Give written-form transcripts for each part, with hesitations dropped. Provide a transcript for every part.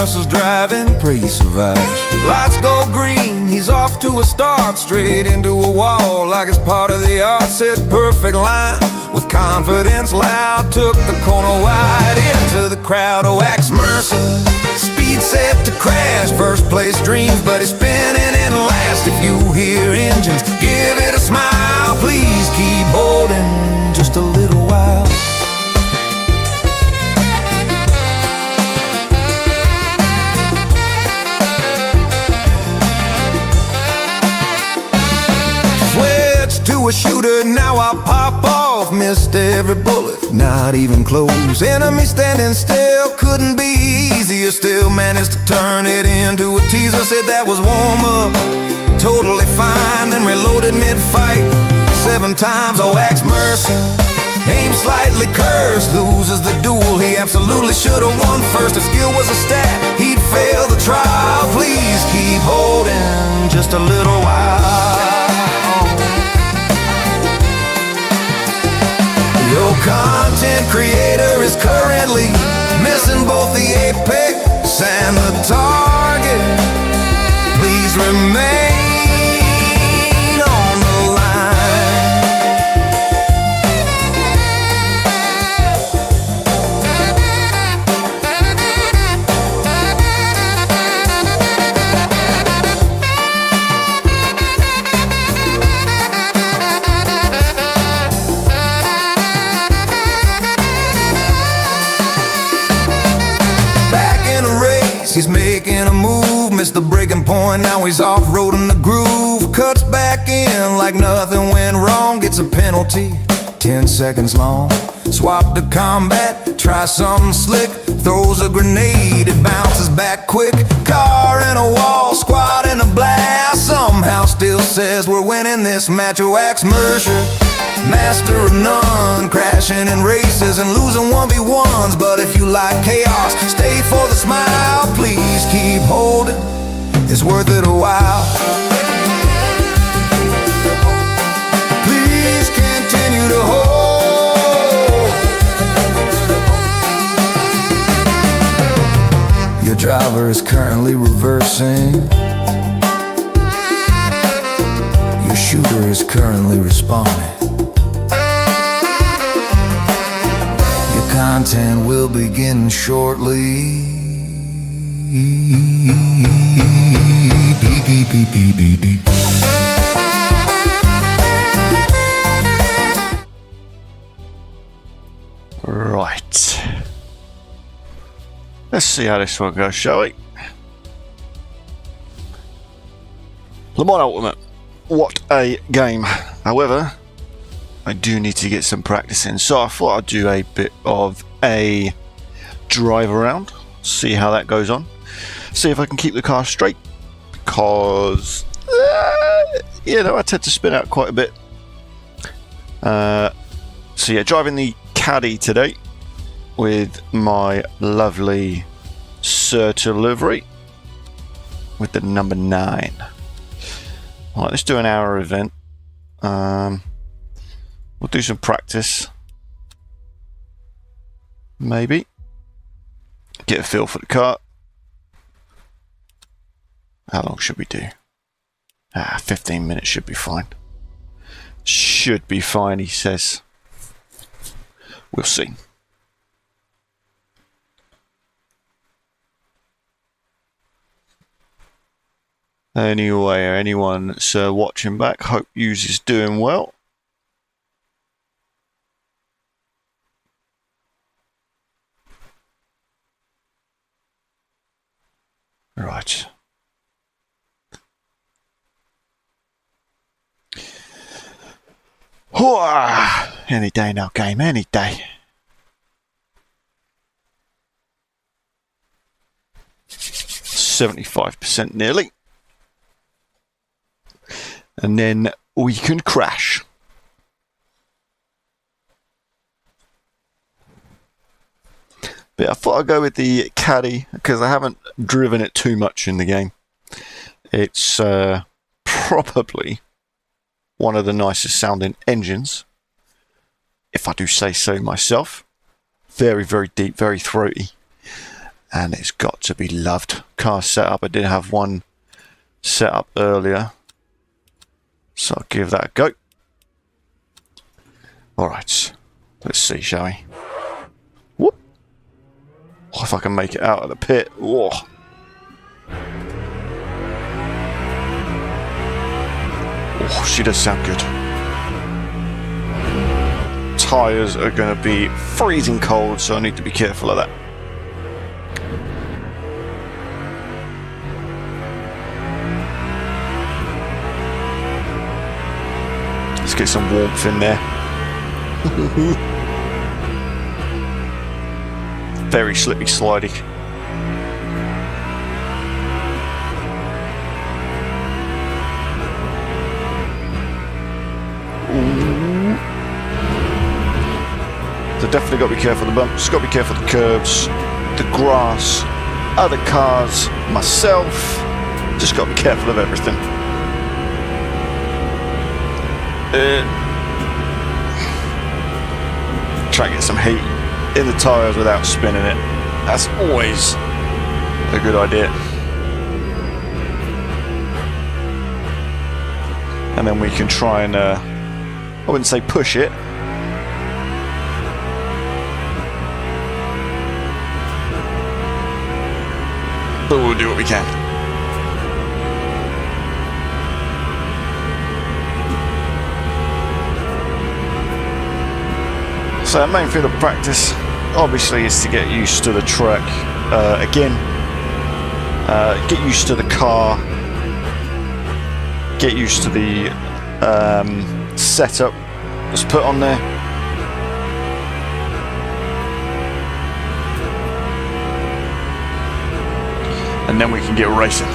Mercer's driving, pray he survives. Lights go green, he's off to a start, straight into a wall like it's part of the art. Set perfect line, with confidence loud, took the corner wide into the crowd. Oh, Wax Mercer, speed set to crash, first place dreams, but he's spinning in last. If you hear engines, give it a smile, please keep holding just a little while. To a shooter, now I pop off. Missed every bullet, not even close. Enemy standing still, couldn't be easier. Still managed to turn it into a teaser. Said that was warm up, totally fine. Then reloaded mid-fight 7 times. Oh, Wax Mercer, aim slightly cursed, loses the duel. He absolutely should have won first. If skill was a stat, he'd fail the trial. Please keep holding just a little while. Your content creator is currently missing both the apex and the target. Please remain on the he's making a move, missed the breaking point, now he's off-roading the groove. Cuts back in like nothing went wrong, gets a penalty, 10 seconds long. Swap to combat, try something slick, throws a grenade, it bounces back quick. Car in a wall, squad in a blast, somehow still says we're winning this match. Oh, Wax Mercer, master of none, crashing in races and losing 1v1s. But if you like chaos, stay for the smile. Please keep holding, it's worth it a while. Please continue to hold. Your driver is currently reversing. Your shooter is currently responding. Content will begin shortly. Right. Let's see how this one goes, shall we? Le Mans Ultimate. What a game. However, I do need to get some practice in, so I thought I'd do a bit of a drive around, see how that goes on, see if I can keep the car straight, because you know, I tend to spin out quite a bit. So yeah, driving the Caddy today with my lovely Certa livery with the number 9. Alright, let's do an hour event. We'll do some practice. Maybe. Get a feel for the car. How long should we do? 15 minutes should be fine. Should be fine, he says. We'll see. Anyway, anyone that's watching back, hope yous is doing well. Right. Any day now, game, any day. %75% nearly. And then we can crash. But I thought I'd go with the Caddy because I haven't driven it too much in the game. It's probably one of the nicest sounding engines, if I do say so myself. Very, very deep, very throaty. and it's got to be loved. Car setup, I did have one set up earlier, so I'll give that a go. Alright, let's see, shall we? Whoop. Oh, if I can make it out of the pit. Whoa. Oh, she does sound good. Tyres are going to be freezing cold, so I need to be careful of that. Let's get some warmth in there. Very slippy slidey. So definitely got to be careful of the bumps, got to be careful of the curbs, the grass, other cars, myself. Just got to be careful of everything. Try and get some heat in the tyres without spinning it. That's always a good idea. And then we can try and, I wouldn't say push it, but we'll do what we can. So the main thing of practice obviously is to get used to the track. Again, get used to the car, get used to the setup that's put on there. And then we can get racing.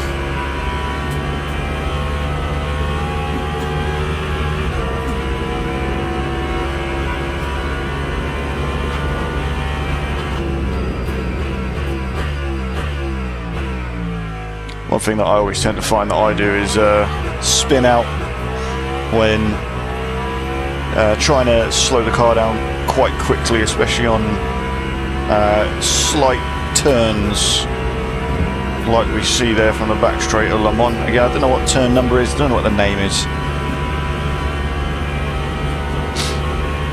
One thing that I always tend to find that I do is spin out when trying to slow the car down quite quickly, especially on slight turns like we see there from the back straight of Le Mans. Again, I don't know what turn number is, I don't know what the name is.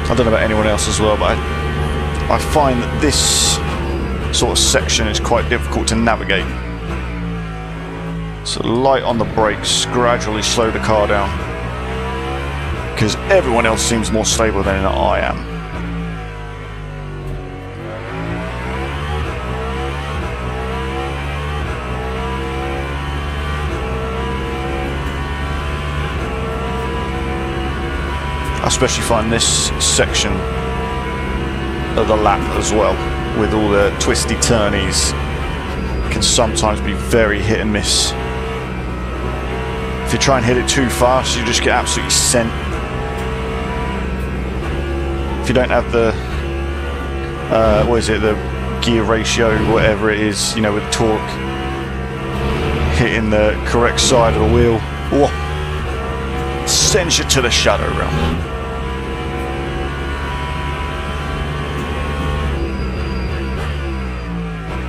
I don't know about anyone else as well, but I find that this sort of section is quite difficult to navigate. So light on the brakes, gradually slow the car down, because everyone else seems more stable than I am. I especially find this section of the lap as well, with all the twisty turnies, can sometimes be very hit and miss. If you try and hit it too fast, you just get absolutely sent. If you don't have the, what is it, the gear ratio, whatever it is, you know, with torque, hitting the correct side of the wheel, whoa, sends you to the shadow realm.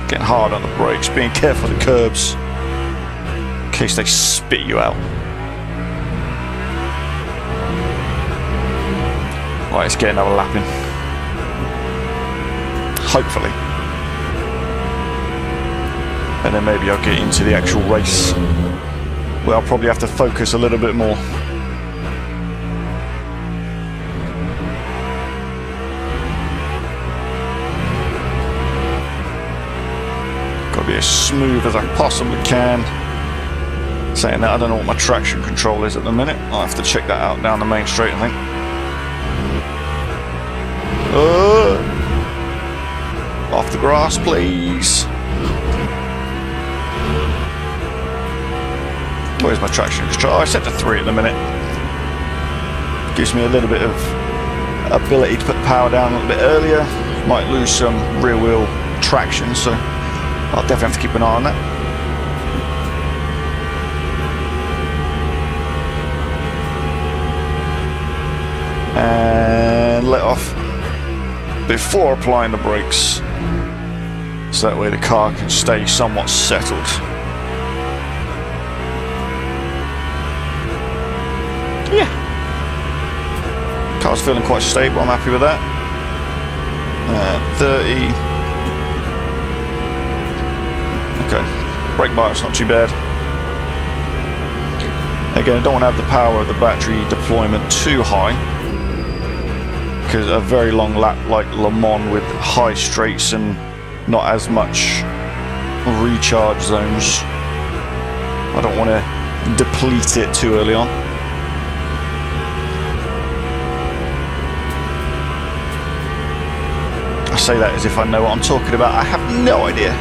Getting hard on the brakes, being careful of the curbs in case they spit you out. Right, let's get another lap in. Hopefully. And then maybe I'll get into the actual race, where I'll probably have to focus a little bit more. Got to be as smooth as I possibly can. Saying that, I don't know what my traction control is at the minute. I'll have to check that out down the main straight, I think. Off the grass, please. Where's my traction control? I set to 3 at the minute. Gives me a little bit of ability to put the power down a little bit earlier. Might lose some rear wheel traction, so I'll definitely have to keep an eye on that. And let off before applying the brakes, so that way the car can stay somewhat settled. Yeah, car's feeling quite stable. I'm happy with that. 30. Okay, brake bias not too bad. Again, I don't want to have the power of the battery deployment too high, because a very long lap like Le Mans with high straights and not as much recharge zones, I don't want to deplete it too early on. I say that as if I know what I'm talking about. I have no idea.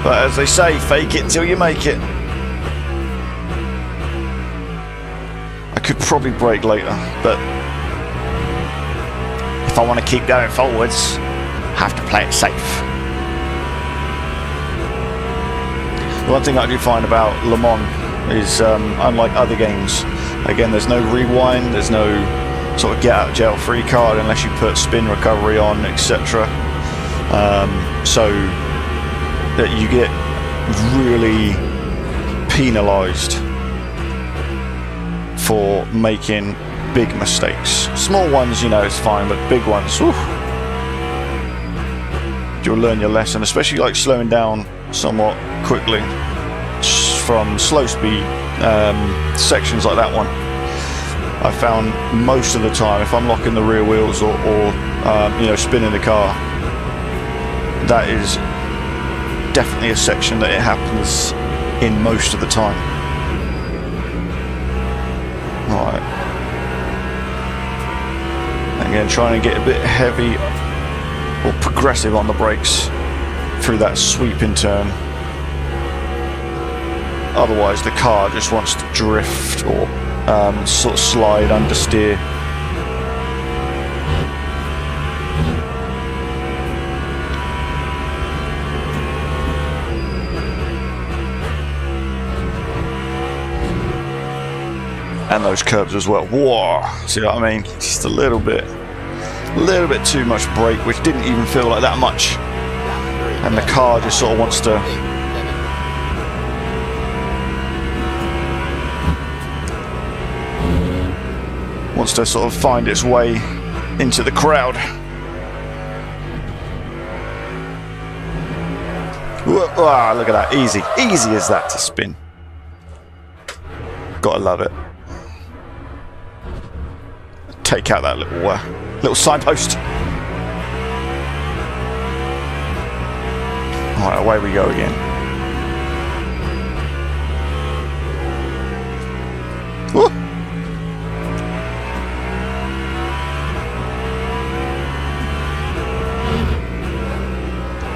But as they say, fake it till you make it. I could probably brake later, but if I want to keep going forwards, I have to play it safe. The one thing I do find about Le Mans is, unlike other games, again, there's no rewind, there's no sort of get out of jail free card unless you put spin recovery on, etc. So that you get really penalised for making big mistakes. Small ones, you know, is fine, but big ones, whew, you'll learn your lesson, especially like slowing down somewhat quickly from slow speed sections like that one. I found most of the time, if I'm locking the rear wheels or you know, spinning the car, that is definitely a section that it happens in most of the time. Alright. Again, trying to get a bit heavy or progressive on the brakes through that sweeping turn. Otherwise the car just wants to drift or sort of slide, understeer. And those curbs as well. Whoa! See what I mean? Just a little bit too much brake, which didn't even feel like that much. And the car just sort of wants to sort of find its way into the crowd. Ah, look at that, easy as that to spin. Gotta love it. Take out that little signpost. Alright, away we go again. Woo.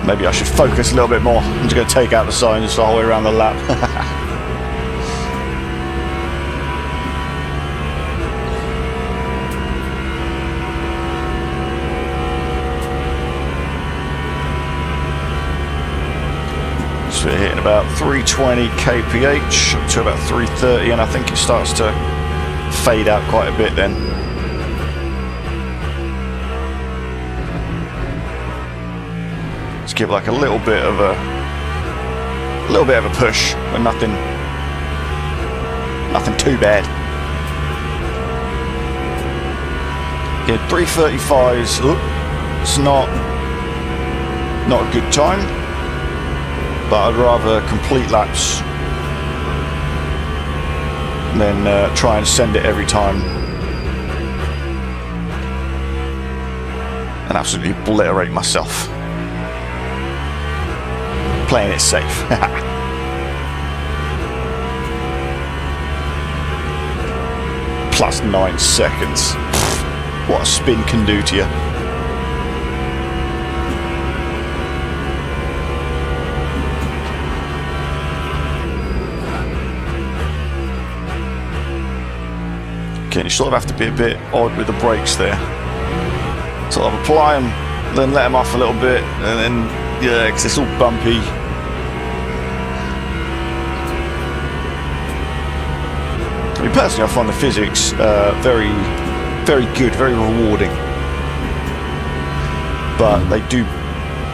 Maybe I should focus a little bit more. I'm just going to take out the sign just the whole way around the lap. So we're hitting about 320 kph up to about 330, and I think it starts to fade out quite a bit then. Give like a little bit of a push, but nothing too bad. Yeah, 335s. It's not a good time, but I'd rather complete laps than try and send it every time and absolutely obliterate myself. Playing it safe. Plus 9 seconds. What a spin can do to you. Okay, you sort of have to be a bit odd with the brakes there. Sort of apply them, then let them off a little bit, and then, yeah, because it's all bumpy. I mean, personally, I find the physics very, very good, very rewarding. but they do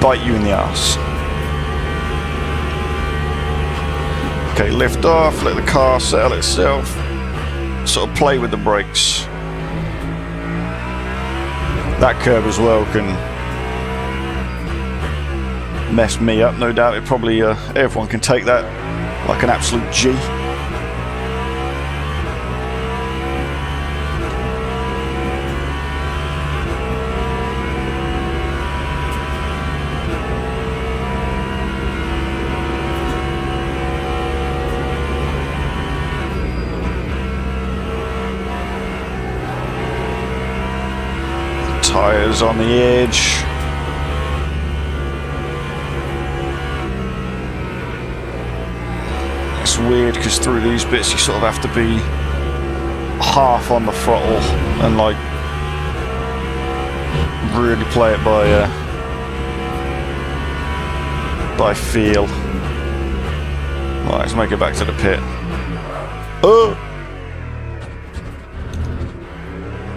bite you in the ass. Okay, lift off, let the car settle itself, sort of play with the brakes. That curve as well can mess me up, no doubt. It probably, everyone can take that like an absolute G. Tires on the edge. It's weird because through these bits you sort of have to be half on the throttle and like really play it by feel. Right, let's make it back to the pit. Oh!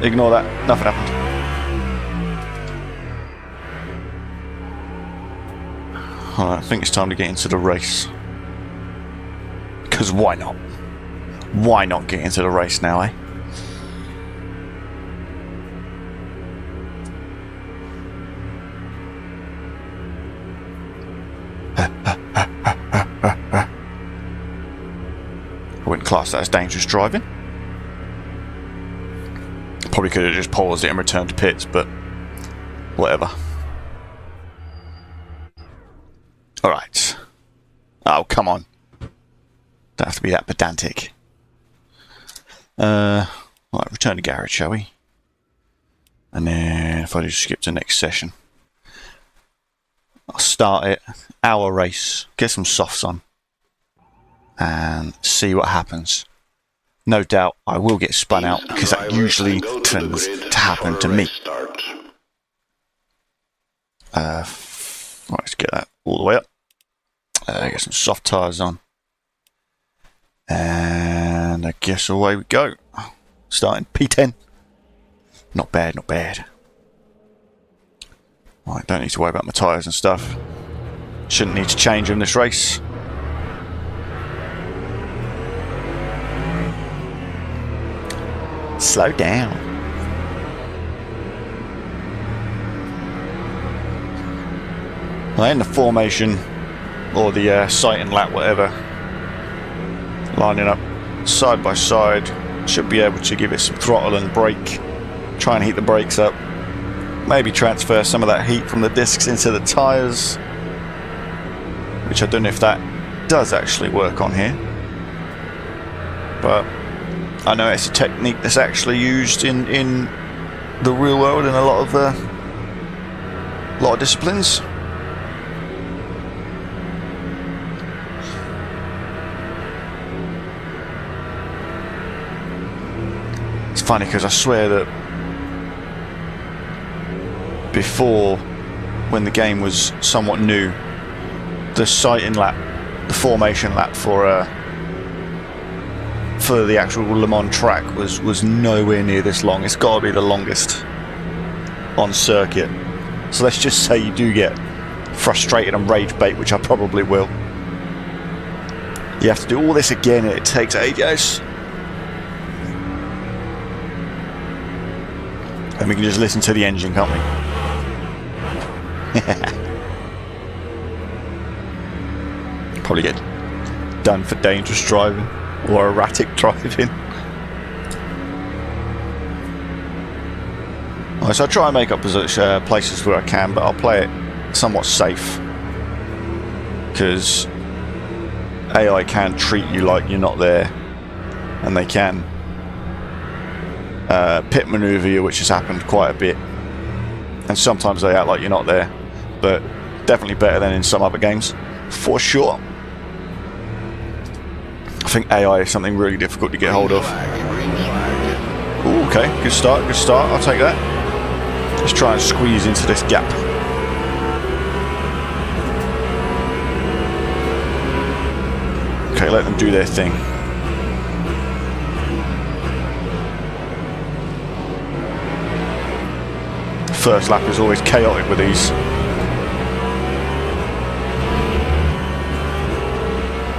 Ignore that, nothing happened. Alright, I think it's time to get into the race. Because why not? Why not get into the race now, eh? I wouldn't class that as dangerous driving. Probably could have just paused it and returned to pits, but whatever. Alright. Oh, come on. Don't have to be that pedantic. Right, return to garage, shall we? And then if I just skip to next session, I'll start it, hour race, get some softs on, and see what happens. No doubt I will get spun out because that usually tends to happen to me. Right, let's get that all the way up. Get some soft tyres on. And I guess away we go. Starting P10. Not bad, not bad. Right, don't need to worry about my tyres and stuff. Shouldn't need to change them this race. Slow down. Well, in the formation, or the sight and lap, whatever, lining up side by side, should be able to give it some throttle and brake. Try and heat the brakes up. Maybe transfer some of that heat from the discs into the tyres, which I don't know if that does actually work on here, but I know it's a technique that's actually used in the real world in a lot of disciplines. It's funny because I swear that before, when the game was somewhat new, the sighting lap, the formation lap for the actual Le Mans track was nowhere near this long. It's got to be the longest on circuit. So let's just say you do get frustrated and rage bait, which I probably will. You have to do all this again and it takes ages. And we can just listen to the engine, can't we? Probably get done for dangerous driving or erratic driving. Right, so I try and make up places where I can, but I'll play it somewhat safe, because AI can treat you like you're not there, and they can pit maneuver you, which has happened quite a bit, and sometimes they act like you're not there, but definitely better than in some other games, for sure. I think AI is something really difficult to get hold of. Ooh, okay, good start, I'll take that. Let's try and squeeze into this gap. Okay, let them do their thing. First lap is always chaotic with these.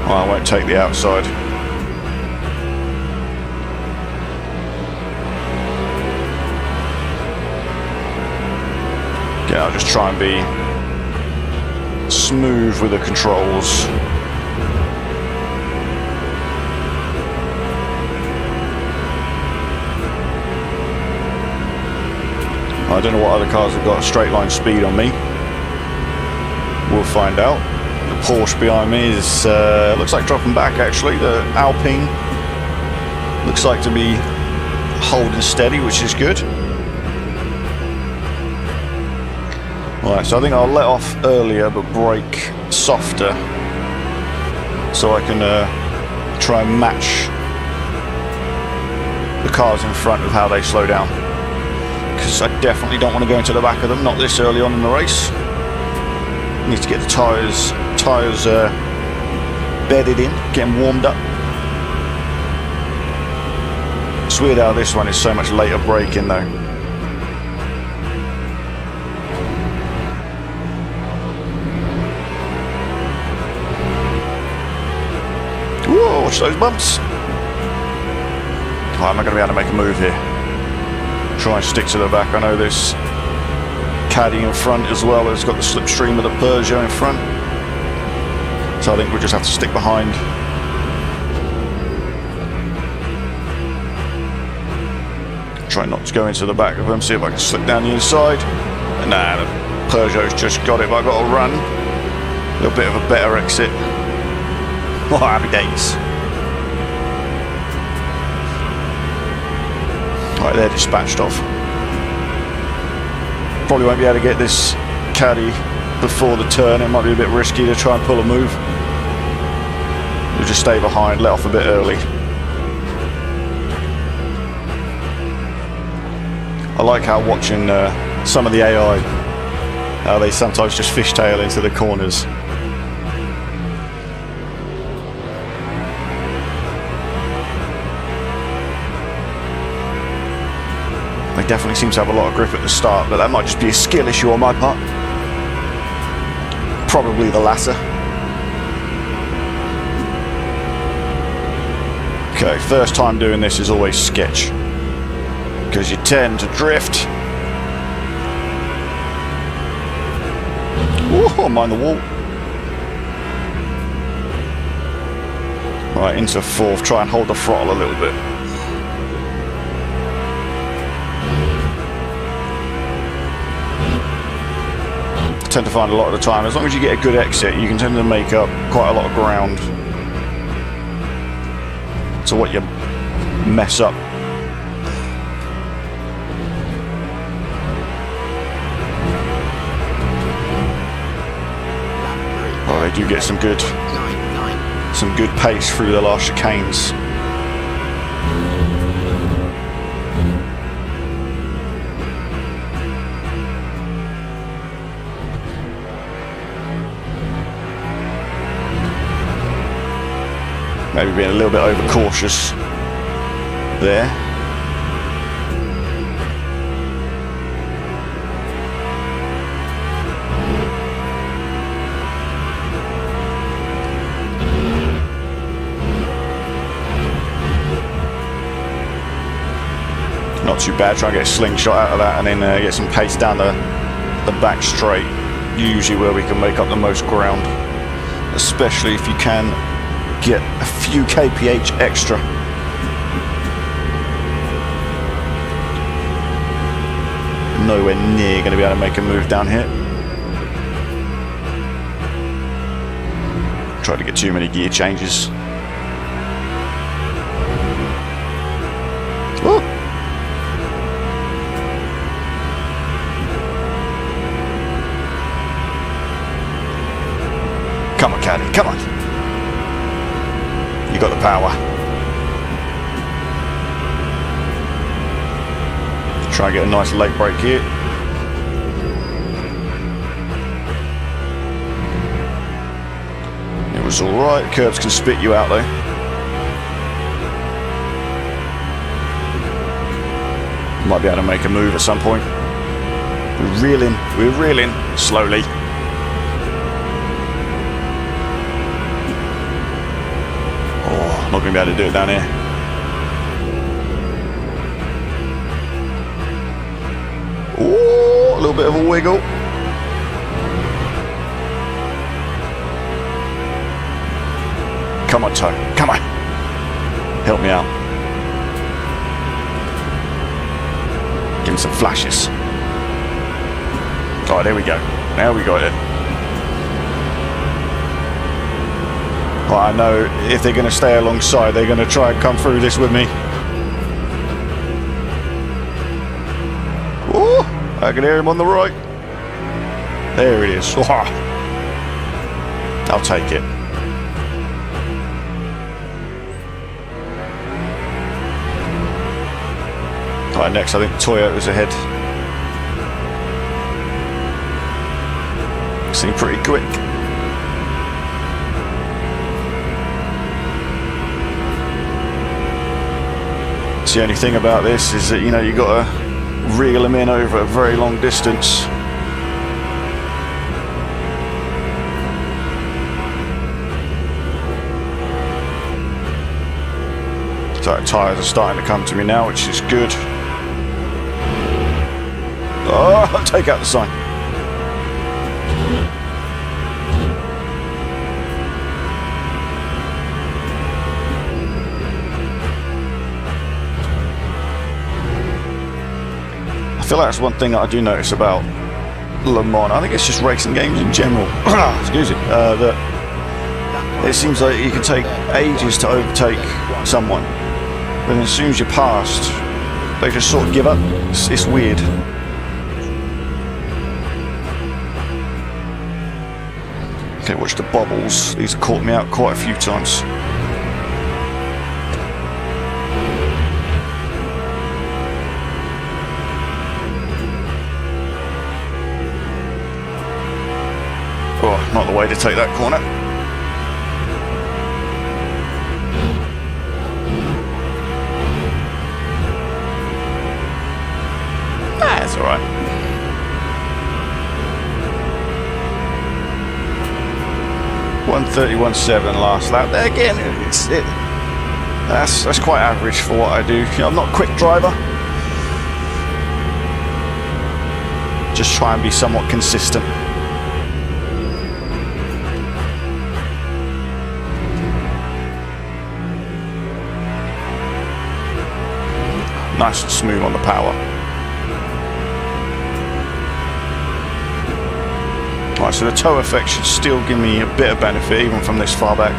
Well, I won't take the outside. Yeah, I'll just try and be smooth with the controls. I don't know what other cars have got a straight line speed on me. We'll find out. The Porsche behind me is looks like dropping back actually. The Alpine looks like to be holding steady, which is good. Right, so I think I'll let off earlier but brake softer so I can try and match the cars in front of how they slow down. Because I definitely don't want to go into the back of them, not this early on in the race. Need to get the tyres bedded in, get them warmed up. It's weird how this one is so much later braking though. Whoa, watch those bumps. Oh, I'm not going to be able to make a move here. Try and stick to the back. I know this Caddy in front as well has got the slipstream of the Peugeot in front, so I think we'll just have to stick behind. Try not to go into the back of them, see if I can slip down the inside. Nah, the Peugeot's just got it, but I've got to run. A little bit of a better exit. Oh, happy days. Right, they're dispatched off. Probably won't be able to get this Caddy before the turn. It might be a bit risky to try and pull a move. We'll just stay behind, let off a bit early. I like how watching some of the AI, how they sometimes just fishtail into the corners. They definitely seem to have a lot of grip at the start, but that might just be a skill issue on my part. Probably the latter. Okay, first time doing this is always sketch, because you tend to drift. Oh, mind the wall. Right, into fourth, try and hold the throttle a little bit. Tend to find a lot of the time, as long as you get a good exit, you can tend to make up quite a lot of ground to what you mess up. Oh, they do get some good pace through the last chicanes. Maybe being a little bit overcautious there. Not too bad. Try and get a slingshot out of that and then get some pace down the back straight. Usually where we can make up the most ground, especially if you can get a few kph extra. Nowhere near going to be able to make a move down here. Try to get too many gear changes. Woo. Come on, Caddy, come on. You got the power. Try and get a nice late break here. It was alright. Curbs can spit you out though. Might be able to make a move at some point. We're reeling slowly. Oh, not going to be able to do it down here. Oh, a little bit of a wiggle. Come on, Toe. Come on. Help me out. Give me some flashes. Alright, there we go. Now we got it. Well, I know if they're going to stay alongside, they're going to try and come through this with me. Oh, I can hear him on the right. There it is. I'll take it. Alright, next I think Toyota's ahead. Seem pretty quick. The only thing about this is that, you know, you got to reel them in over a very long distance. So tyres are starting to come to me now, which is good. Oh, take out the sign. I feel like that's one thing that I do notice about Le Mans. I think it's just racing games in general. Excuse me. That it seems like you can take ages to overtake someone, but as soon as you're past, they just sort of give up. It's weird. Okay, watch the bubbles. These have caught me out quite a few times. Oh, not the way to take that corner. That's all right. .131.7 last lap. There again, that's quite average for what I do. You know, I'm not a quick driver. Just try and be somewhat consistent. Nice and smooth on the power. Right, so the toe effect should still give me a bit of benefit even from this far back,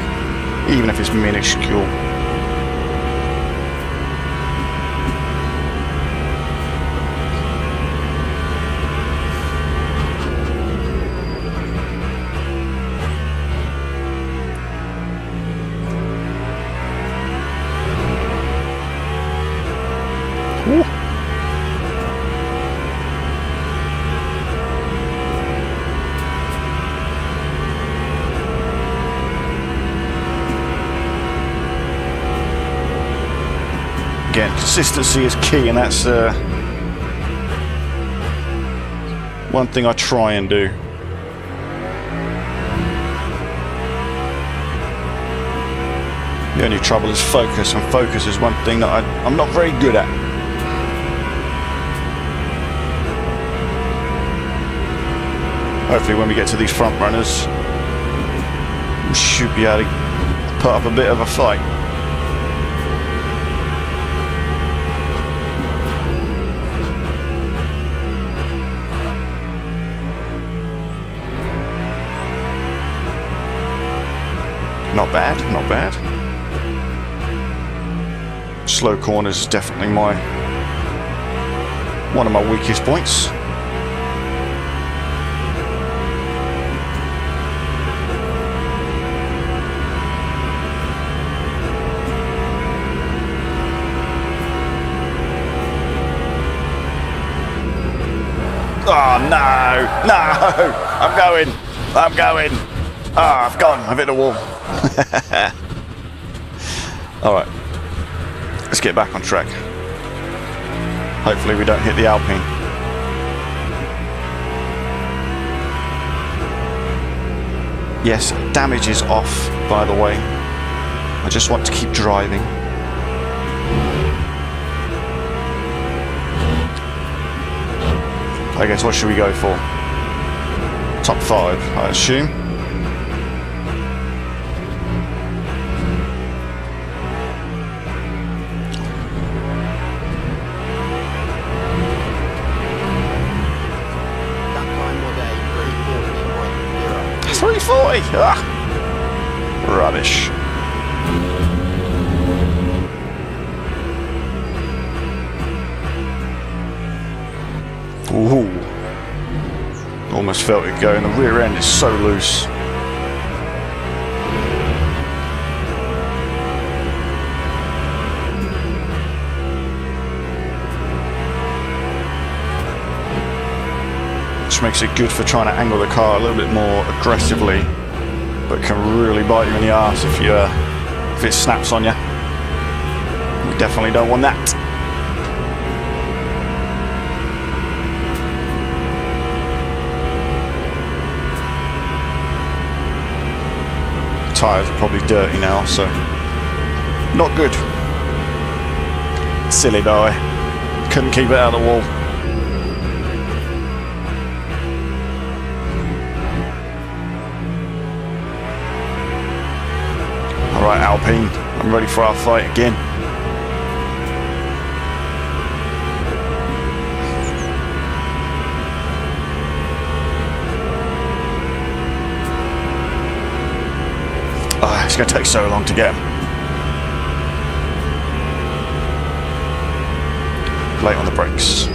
even if it's minuscule. Ooh. Again, consistency is key, and that's one thing I try and do. The only trouble is focus, and focus is one thing that I'm not very good at. Hopefully when we get to these front runners, we should be able to put up a bit of a fight. Not bad, not bad. Slow corners is definitely one of my weakest points. Oh no, no, I'm going. Oh, I've gone, I've hit the wall. Alright, let's get back on track. Hopefully we don't hit the Alpine. Yes, damage is off, by the way. I just want to keep driving. I guess what should we go for? Top 5, I assume. That time was a 340.0. 340! Ah! Rubbish. Ooh. Almost felt it going. The rear end is so loose. Which makes it good for trying to angle the car a little bit more aggressively, but can really bite you in the arse if it snaps on you. We definitely don't want that. Tyres are probably dirty now, so not good. Silly boy. Couldn't keep it out of the wall. Alright, Alpine, I'm ready for our fight again. It's going to take so long to get him. Late on the brakes.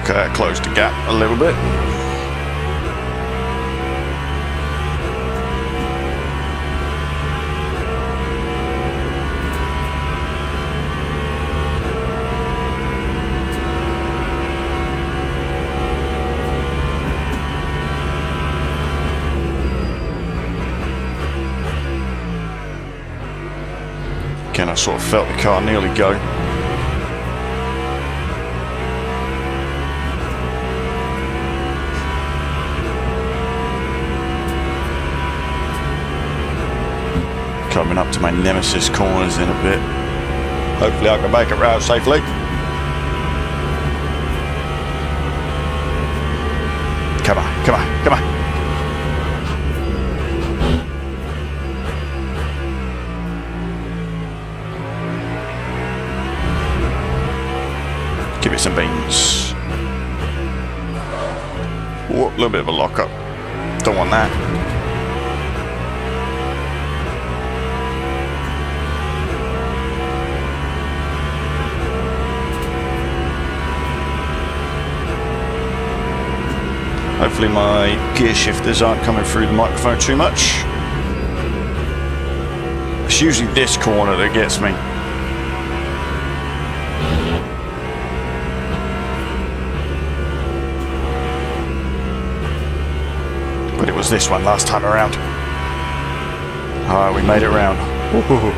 Okay, closed the gap a little bit. Again, I sort of felt the car nearly go. Coming up to my nemesis corners in a bit. Hopefully I can make it round safely. Come on, come on, come on. Give it some beans. Whoa, a little bit of a lock up. Don't want that. Hopefully my gear shifters aren't coming through the microphone too much. It's usually this corner that gets me. But it was this one last time around. Alright, we made it round. Ooh.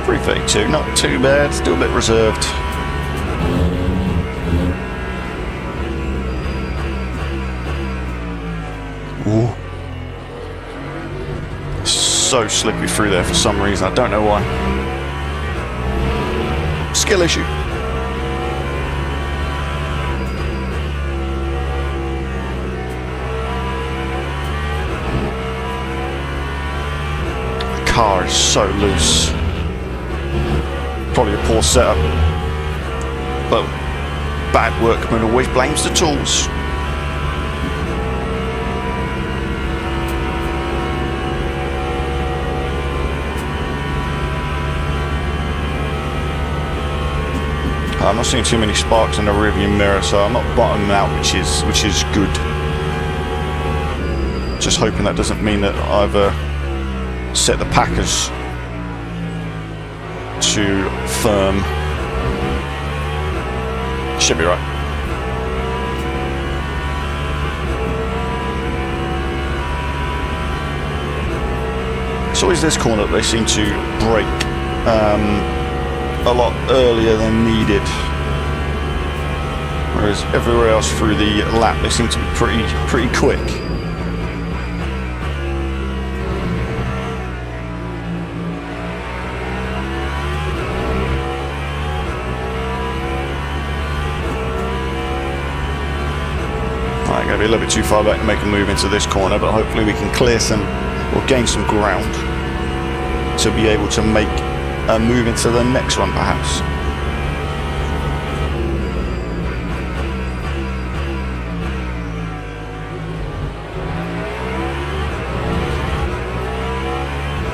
332, not too bad, still a bit reserved. Ooh. So slippery through there for some reason, I don't know why. Skill issue. The car is so loose. Probably a poor setup, but bad workman always blames the tools. I'm not seeing too many sparks in the rearview mirror, so I'm not bottoming out, which is good. Just hoping that doesn't mean that I've set the Packers to firm. Should be right. It's always this corner that they seem to break a lot earlier than needed, whereas everywhere else through the lap they seem to be pretty quick. Alright, going to be a little bit too far back to make a move into this corner, but hopefully we can clear some or gain some ground to be able to make a move into the next one, perhaps.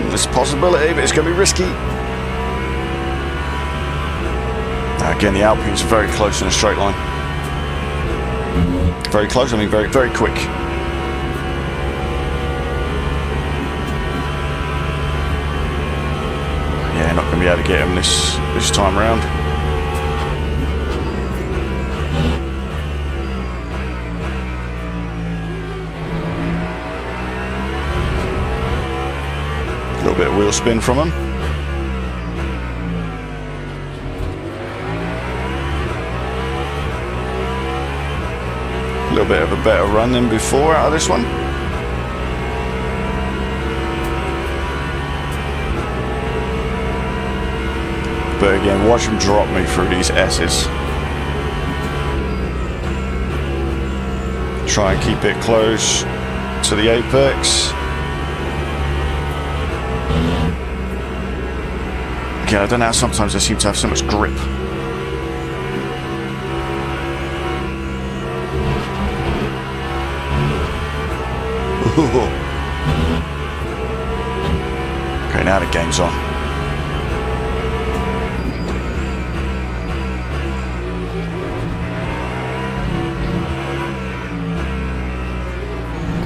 There's a possibility, but it's going to be risky. Again, the Alpine's very close in a straight line. Very close, I mean very, very quick. Yeah, not going to be able to get him this time round. A little bit of wheel spin from him. A little bit of a better run than before out of this one. But again, watch him drop me through these S's. Try and keep it close to the apex. Again, I don't know how sometimes they seem to have so much grip. Okay, now the game's on.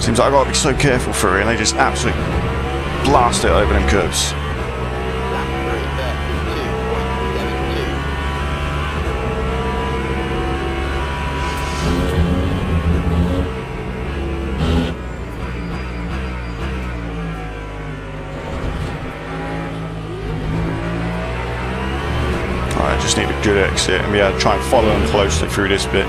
Seems like I've got to be so careful for it, and they just absolutely blast it over them curves. Alright, I just need a good exit and be able to try and follow them closely through this bit.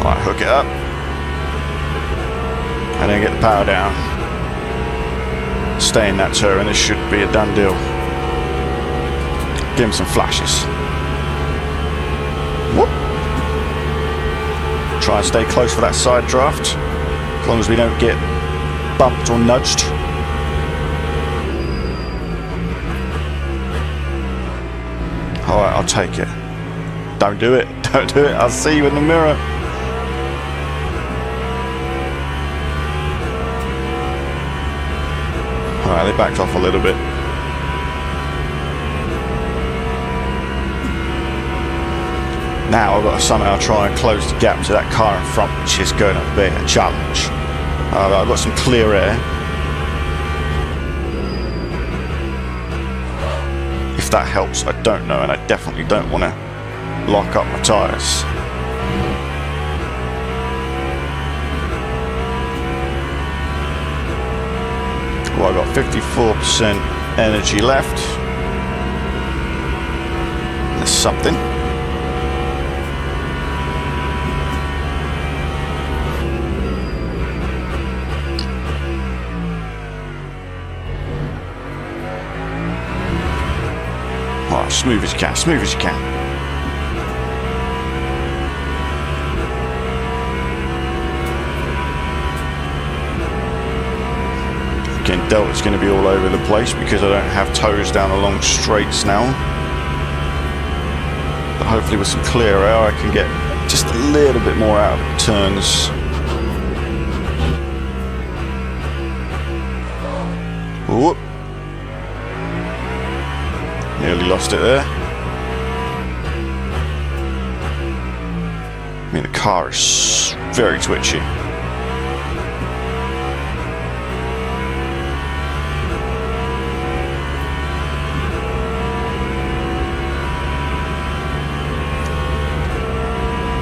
Alright, hook it up. And then get the power down. Stay in that turn, this should be a done deal. Give him some flashes. Whoop. Try and stay close for that side draft, as long as we don't get bumped or nudged. Alright, I'll take it. Don't do it, don't do it, I'll see you in the mirror. Alright, they backed off a little bit. Now I've got to somehow try and close the gap to that car in front, which is going to be a challenge. I've got some clear air. If that helps, I don't know, and I definitely don't want to lock up my tyres. Well, I've got 54% energy left. There's something. Alright, smooth as you can, smooth as you can. Again, Delta's going to be all over the place because I don't have toes down the long straights now. But hopefully with some clear air I can get just a little bit more out of the turns. Whoop. Nearly lost it there. I mean, the car is very twitchy.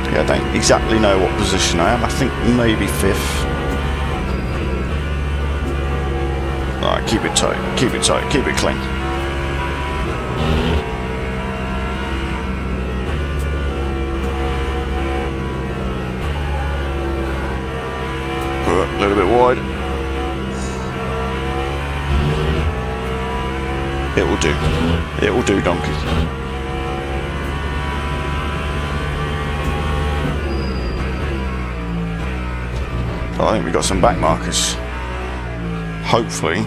Yeah, I don't exactly know what position I am. I think maybe 5th. Alright, keep it tight, keep it tight, keep it clean. A little bit wide. It will do. It will do, donkey. I think we got some back markers. Hopefully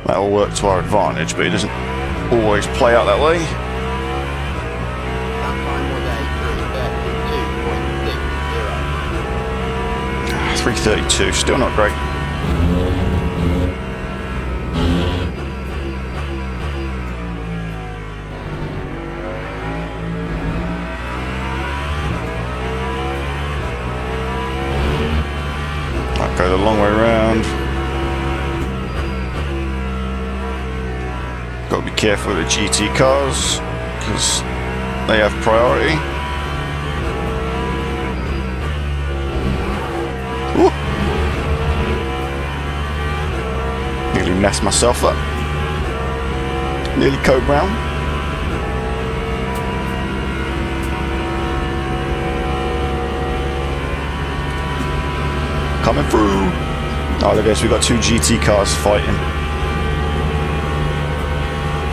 that will work to our advantage, but it doesn't always play out that way. That time was 3:32, still not great. Might go the long way around. Got to be careful with the GT cars because they have priority. Ooh. Nearly messed myself up. Nearly code brown. Coming through. Oh, look at this, we've got 2 GT cars fighting.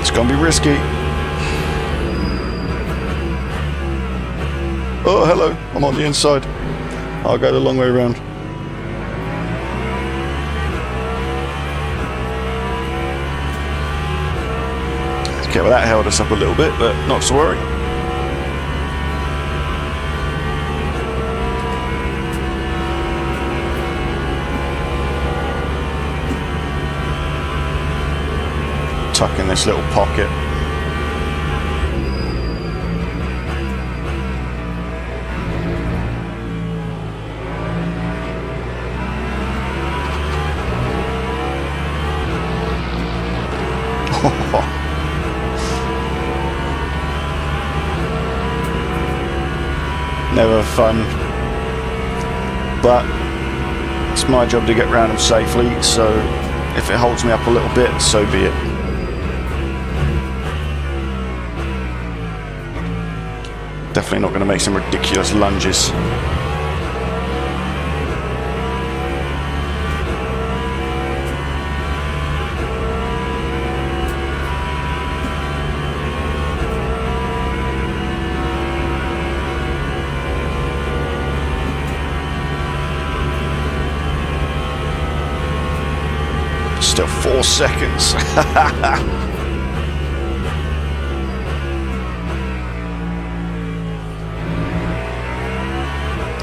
It's gonna be risky. Oh, hello, I'm on the inside. I'll go the long way around. Okay, well that held us up a little bit, but not to worry. Tuck in this little pocket. Never fun, but it's my job to get around them safely, so if it holds me up a little bit, so be it. Definitely not going to make some ridiculous lunges. Still 4 seconds.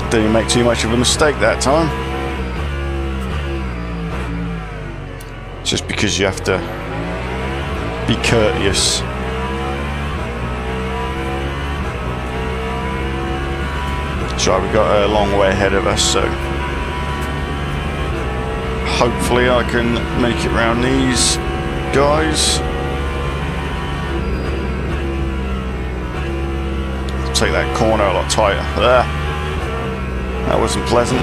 Didn't make too much of a mistake that time. Just because you have to be courteous. So we've got a long way ahead of us, so hopefully I can make it round these guys. Take that corner a lot tighter. There. That wasn't pleasant.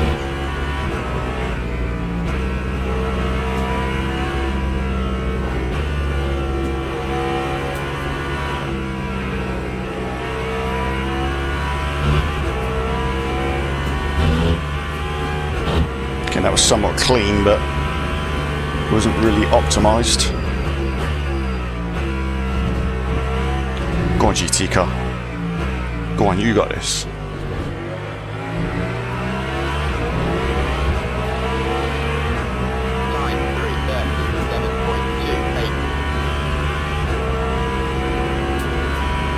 Okay, that was somewhat clean, but wasn't really optimized. Go on, GT car. Go on, you got this.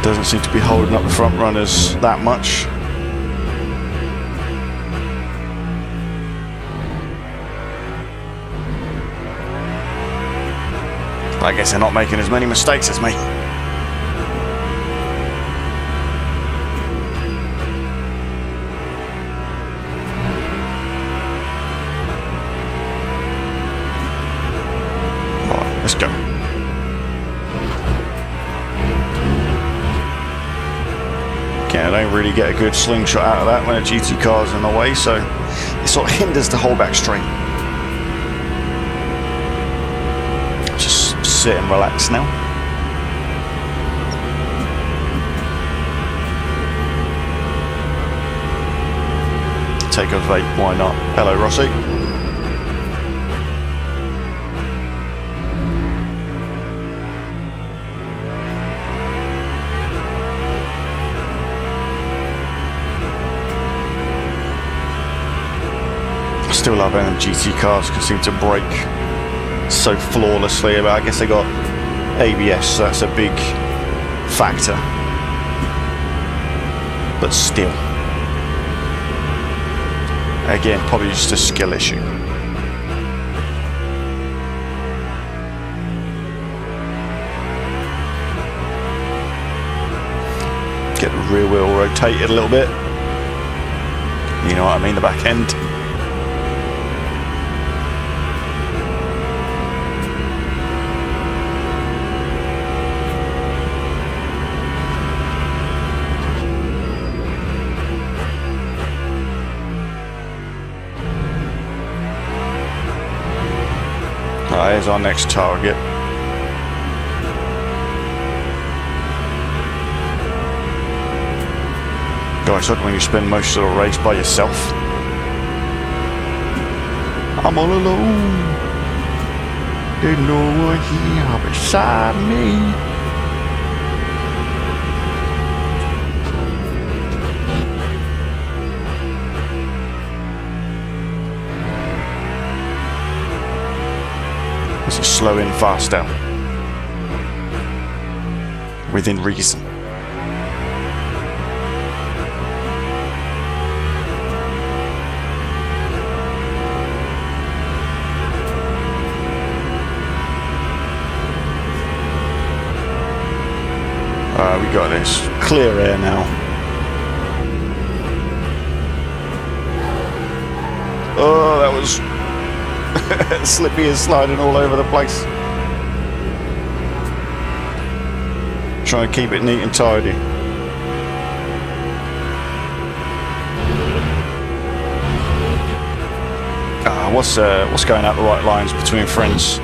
Doesn't seem to be holding up the front runners that much. I guess they're not making as many mistakes as me. don't really get a good slingshot out of that when a GT car's in the way, so it sort of hinders the whole back straight. Just sit and relax now. Take a vape, why not? Hello, Rossi. I still love how GT cars can seem to brake so flawlessly, but I guess they got ABS, so that's a big factor. But still. Again, probably just a skill issue. Get the rear wheel rotated a little bit. You know what I mean, the back end. Here's our next target. Gosh, like when you spend most of the race by yourself. I'm all alone. There's no one here beside me. Slow in faster within reason. We got this. Clear air now. Oh, that was slippy and sliding all over the place. Trying to keep it neat and tidy. What's going out the right lines between friends?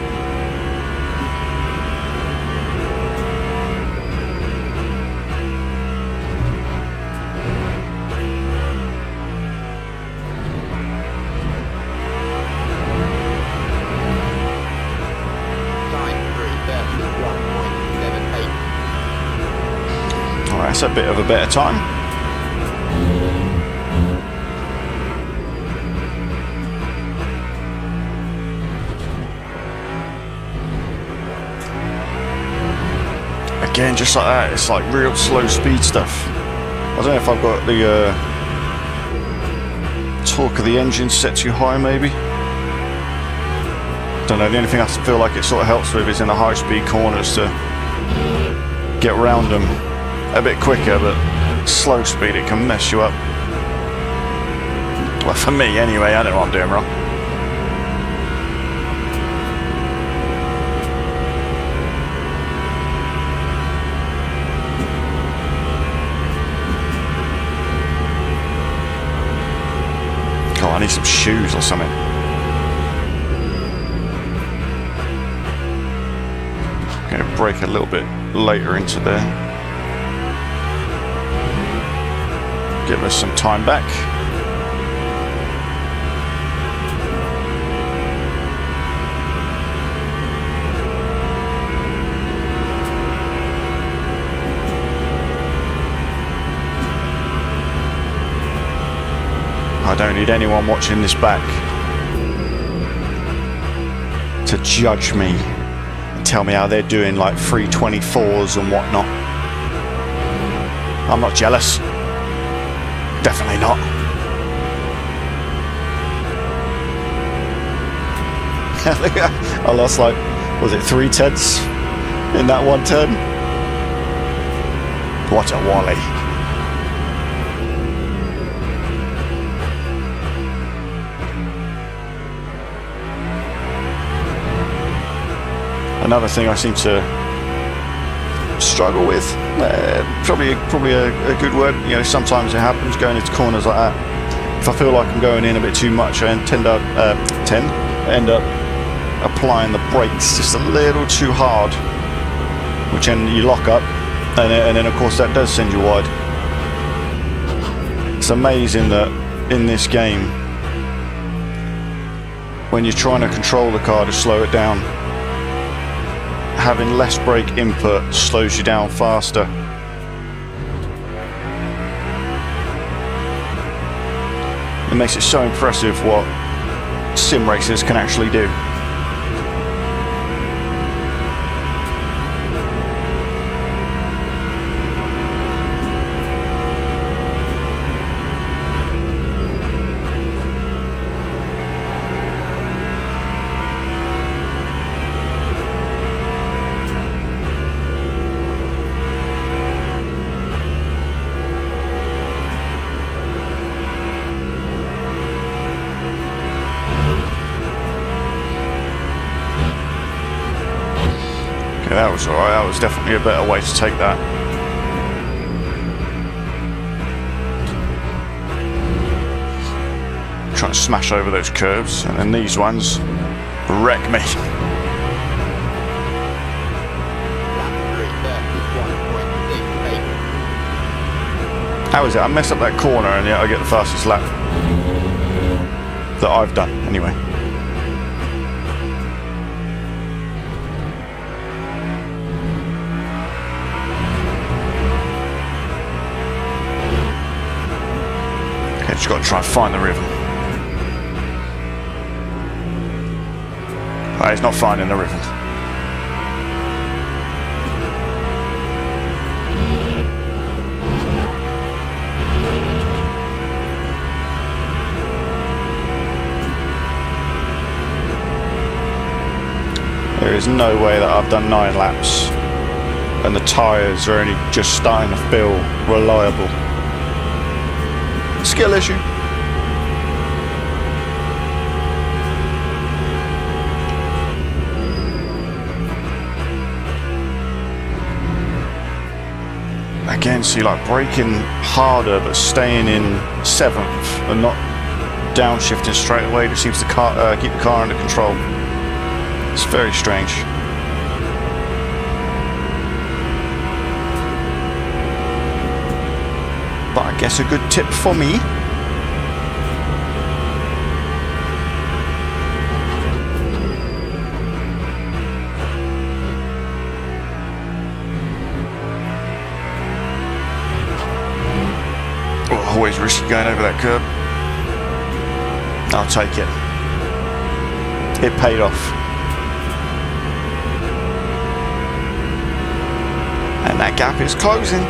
That's a bit of a better time. Again, just like that, it's like real slow speed stuff. I don't know if I've got the torque of the engine set too high, maybe. Don't know, the only thing I feel like it sort of helps with is in the high speed corners to get around them a bit quicker, but slow speed it can mess you up. Well, for me anyway, I don't know what I'm doing wrong. Oh, I need some shoes or something. I'm going to brake a little bit later into there. Give us some time back. I don't need anyone watching this back to judge me and tell me how they're doing like 324s and whatnot. I'm not jealous. Definitely not. I lost like, was it 3/10 in that one turn? What a wally. Another thing I seem to struggle with. Probably a good word. You know, sometimes it happens going into corners like that. If I feel like I'm going in a bit too much, I end up applying the brakes just a little too hard, which then you lock up, and then of course that does send you wide. It's amazing that in this game, when you're trying to control the car to slow it down, having less brake input slows you down faster. It makes it so impressive what sim racers can actually do. That was alright, that was definitely a better way to take that. Trying to smash over those curves, and then these ones wreck me. How is it? I mess up that corner and yet I get the fastest lap that I've done, anyway. Just got to try and find the rhythm. Oh, he's not finding the rhythm. There is no way that I've done 9 laps and the tyres are only just starting to feel reliable. Skill issue. Again, see, like braking harder but staying in 7th and not downshifting straight away just seems to keep the car under control. It's very strange. But I guess a good tip for me . Oh, always risky going over that curb. I'll take it. It paid off. And that gap is closing.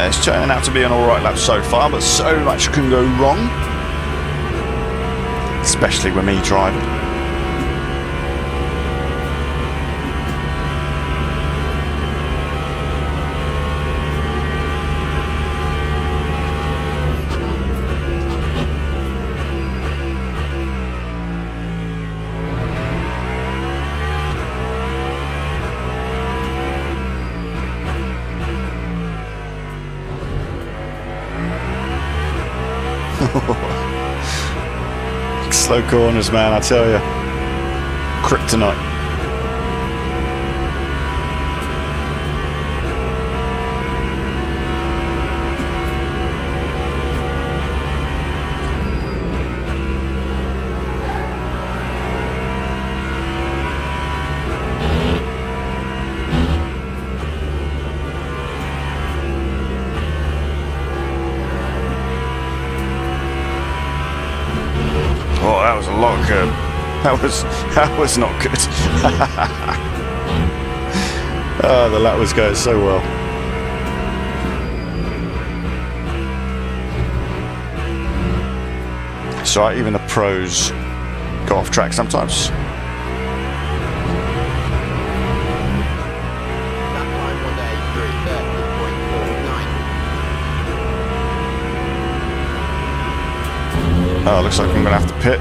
It's turning out to be an alright lap so far, but so much can go wrong. Especially with me driving. Slow corners, man, I tell you. Kryptonite. Oh, that was a lot of curb. That was not good. Oh, the lap was going so well. It's alright, even the pros go off track sometimes. Oh, looks like I'm gonna have to pit.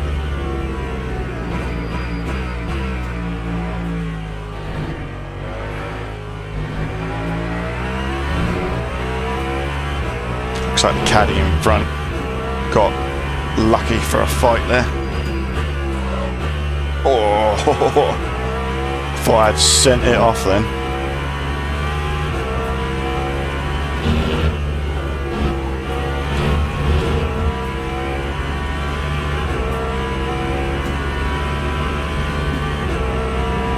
Looks like the caddy in front got lucky for a fight there. Oh, thought I'd sent it off then.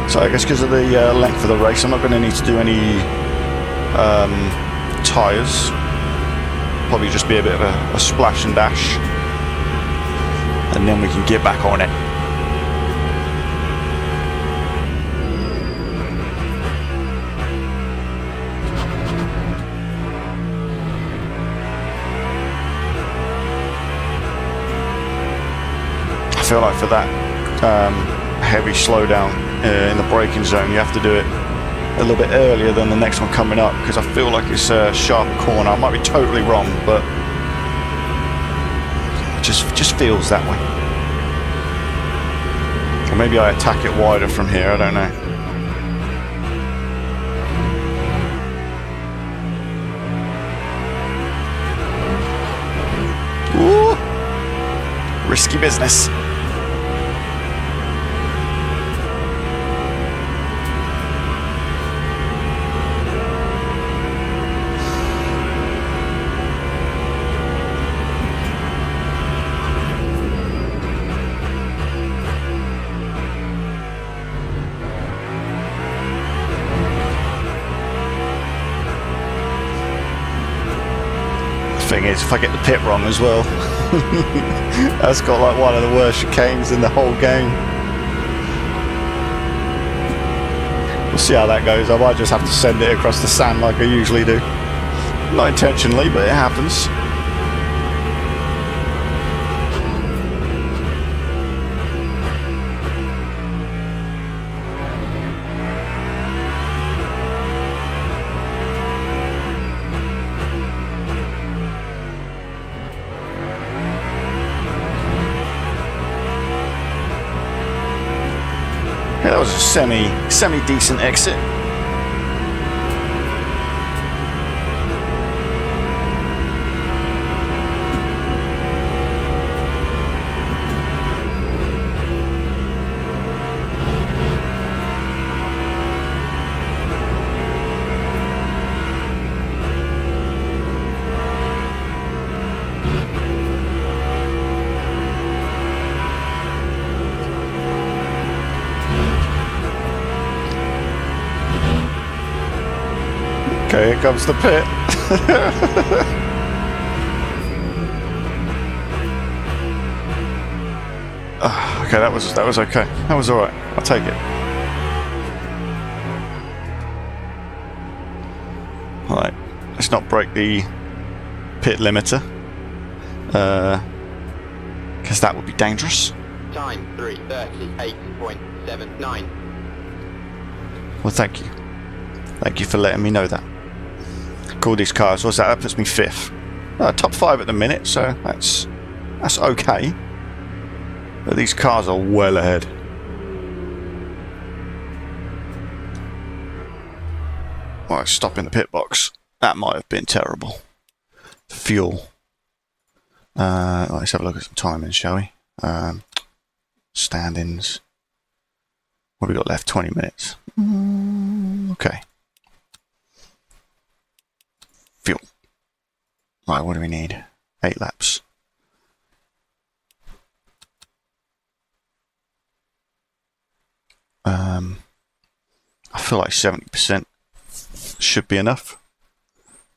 So I guess because of the length of the race, I'm not going to need to do any tyres. Probably just be a bit of a splash and dash, and then we can get back on it. I feel like for that heavy slowdown in the braking zone, you have to do it a little bit earlier than the next one coming up, because I feel like it's a sharp corner. I might be totally wrong, but it just feels that way. Or maybe I attack it wider from here, I don't know. Ooh, risky business. Thing is, if I get the pit wrong as well, that's got like one of the worst chicanes in the whole game. We'll see how that goes. I might just have to send it across the sand like I usually do. Not intentionally, but it happens. Yeah, that was a semi-decent exit. Okay, here comes the pit. Okay, that was okay. That was all right. I'll take it. All right, let's not break the pit limiter, because that would be dangerous. Time 3:38.79. Well, thank you. Thank you for letting me know that. Call these cars. What's that? That puts me 5th. Top 5 at the minute, so that's okay. But these cars are well ahead. Right, stop in the pit box. That might have been terrible. Fuel. Let's have a look at some timings, shall we? Stand-ins. What have we got left? 20 minutes. Okay. Fuel. Right, what do we need? 8 laps. I feel like 70% should be enough.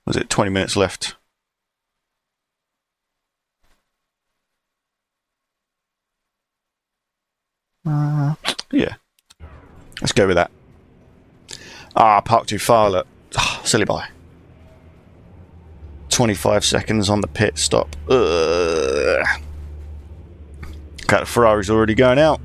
Was it 20 minutes left? Yeah. Let's go with that. Ah, parked too far, look. Oh, silly boy. 25 seconds on the pit stop. Okay, the Ferrari's already going out.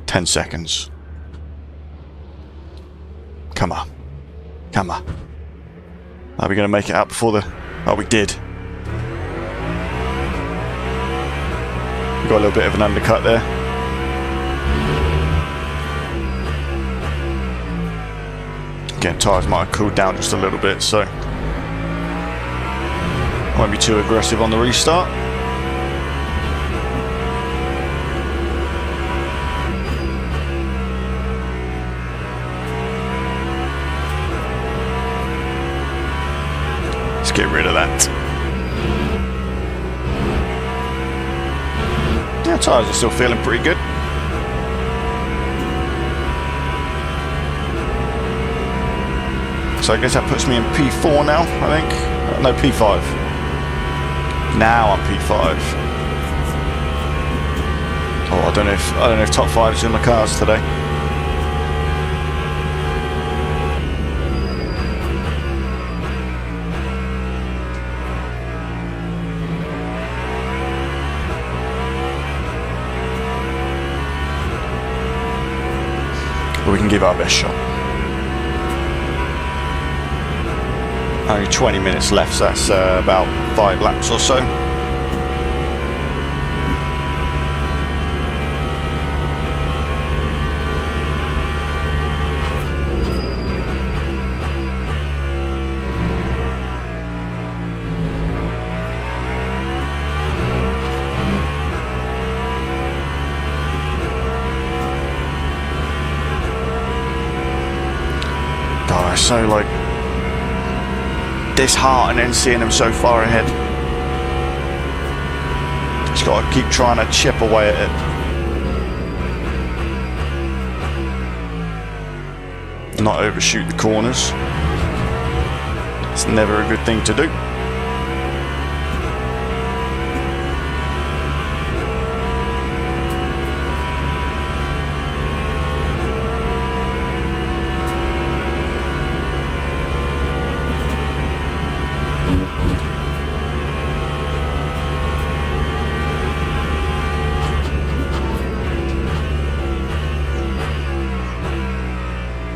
Ten seconds. Come on. Come on. Are we going to make it out before the... Oh, we did. We got a little bit of an undercut there. Again, tyres might have cooled down just a little bit, so I won't be too aggressive on the restart. Let's get rid of that. Yeah, tyres are still feeling pretty good. So I guess that puts me in P4 now, I think. No, P5. Now I'm P5. Oh, I don't know if top 5 is in the cars today. But we can give our best shot. Only 20 minutes left, so that's about 5 laps or so. God, it's so like disheartening seeing them so far ahead. Just got to keep trying to chip away at it. Not overshoot the corners. It's never a good thing to do.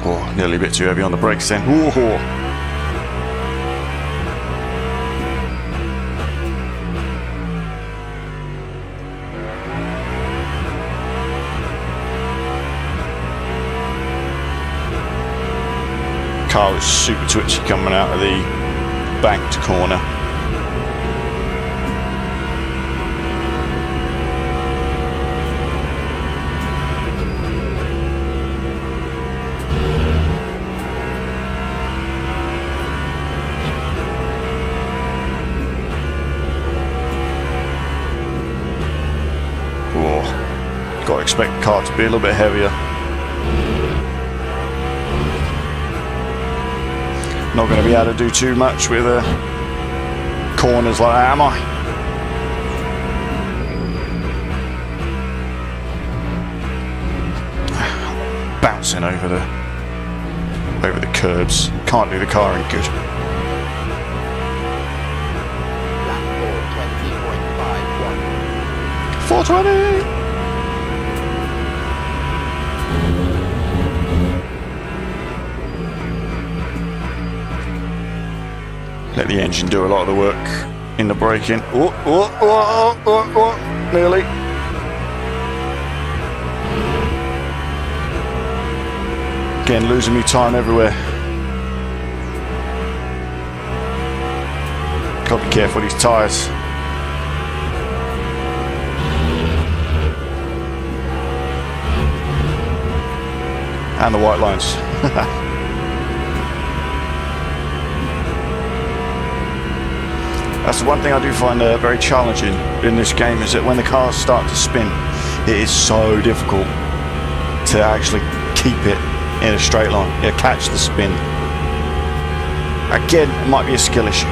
Oh, nearly a bit too heavy on the brakes then. Ooh. Car was super twitchy coming out of the banked corner. Got to expect the car to be a little bit heavier. Not going to be able to do too much with corners like that, am I? Bouncing over the curbs. Can't do the car any good. Lap 420. Let the engine do a lot of the work in the braking. Nearly. Again, losing me time everywhere. Got to be careful with these tyres. And the white lines. That's the one thing I do find very challenging in this game, is that when the cars start to spin, it is so difficult to actually keep it in a straight line. You catch the spin. Again, it might be a skill issue.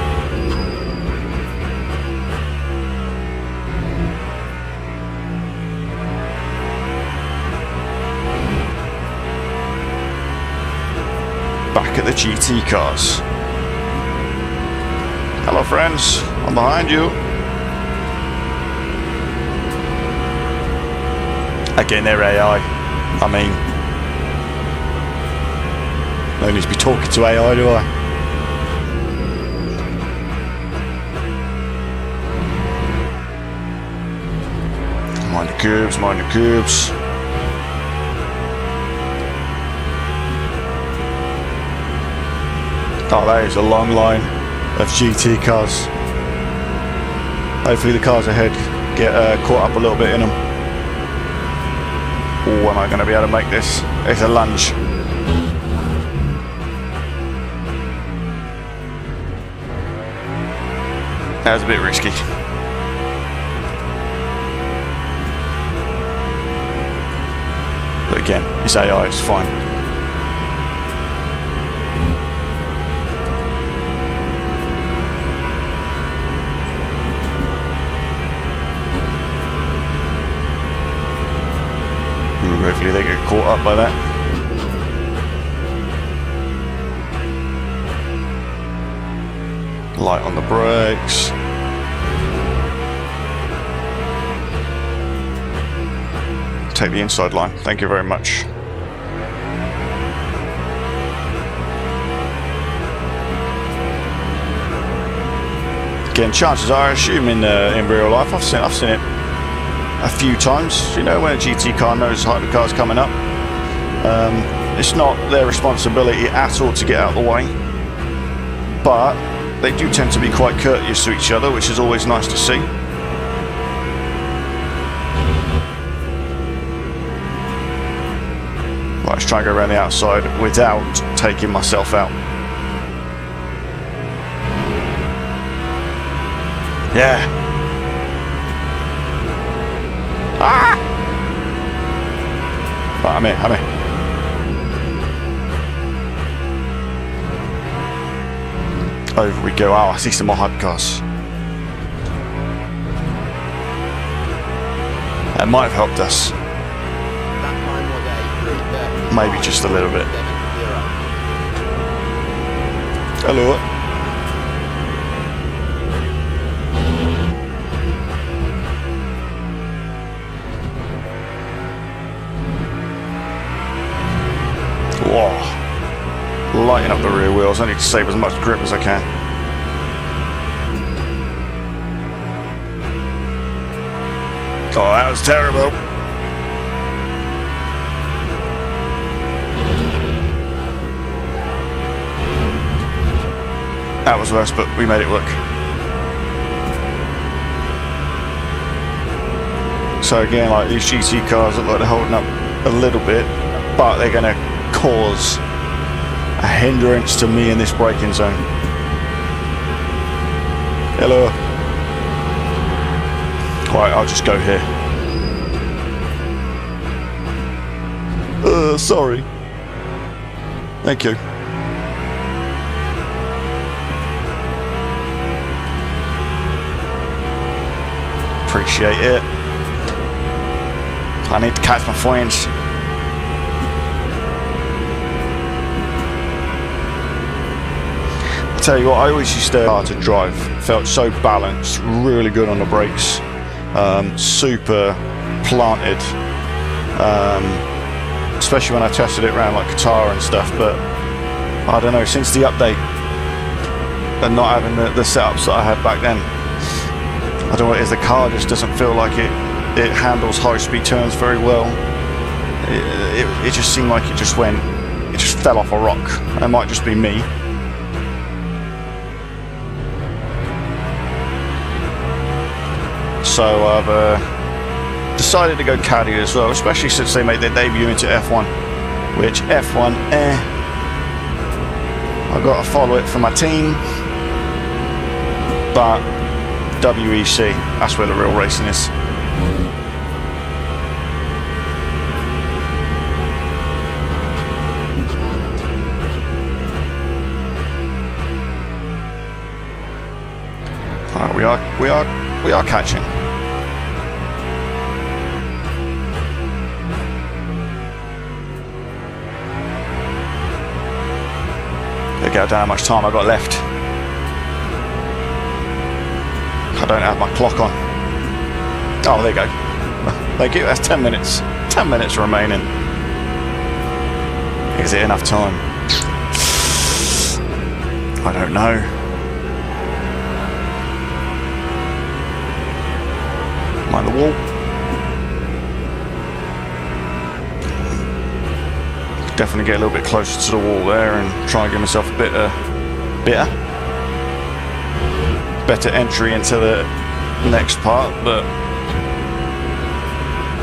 Back at the GT cars. Hello friends, I'm behind you. Again, they're AI. I mean, no need to be talking to AI, do I? Mind the curbs, mind the curbs. Oh, that is a long line of GT cars. Hopefully the cars ahead get caught up a little bit in them. Oh, am I going to be able to make this? It's a lunge. That was a bit risky. But again, it's AI, it's fine. Hopefully they get caught up by that. Light on the brakes. Take the inside line. Thank you very much. Again, chances are, I assume in real life, I've seen it a few times. You know, when a GT car knows a hypercar's coming up, it's not their responsibility at all to get out of the way, but they do tend to be quite courteous to each other, which is always nice to see. Right, let's try and go around the outside without taking myself out. Yeah. Ah! Right, I'm here. Over we go. Oh, I see some more hypercars. That might have helped us. Maybe just a little bit. Hello. Whoa. Lighting up the rear wheels. I need to save as much grip as I can. Oh, that was terrible. That was worse, but we made it work. So again, like these GT cars look like they're holding up a little bit, but they're going to cause a hindrance to me in this braking zone. Hello. Right, I'll just go here. Sorry. Thank you. Appreciate it. I need to catch my friends. I tell you what, I always used to hard to drive. Felt so balanced, really good on the brakes, super planted. Especially when I tested it around like Qatar and stuff. But I don't know, since the update and not having the setups that I had back then, I don't know what it is, the car just doesn't feel like it handles high-speed turns very well. It just seemed like it just fell off a rock. It might just be me. So I've decided to go Caddy as well, especially since they made their debut into F1, which F1, I've got to follow it for my team, but WEC, that's where the real racing is. Alright, we are catching. I don't know how much time I've got left. I don't have my clock on. Oh, there you go. Thank you. That's 10 minutes. 10 minutes remaining. Is it enough time? I don't know. Mind the wall. Definitely get a little bit closer to the wall there and try and give myself a bit better entry into the next part, but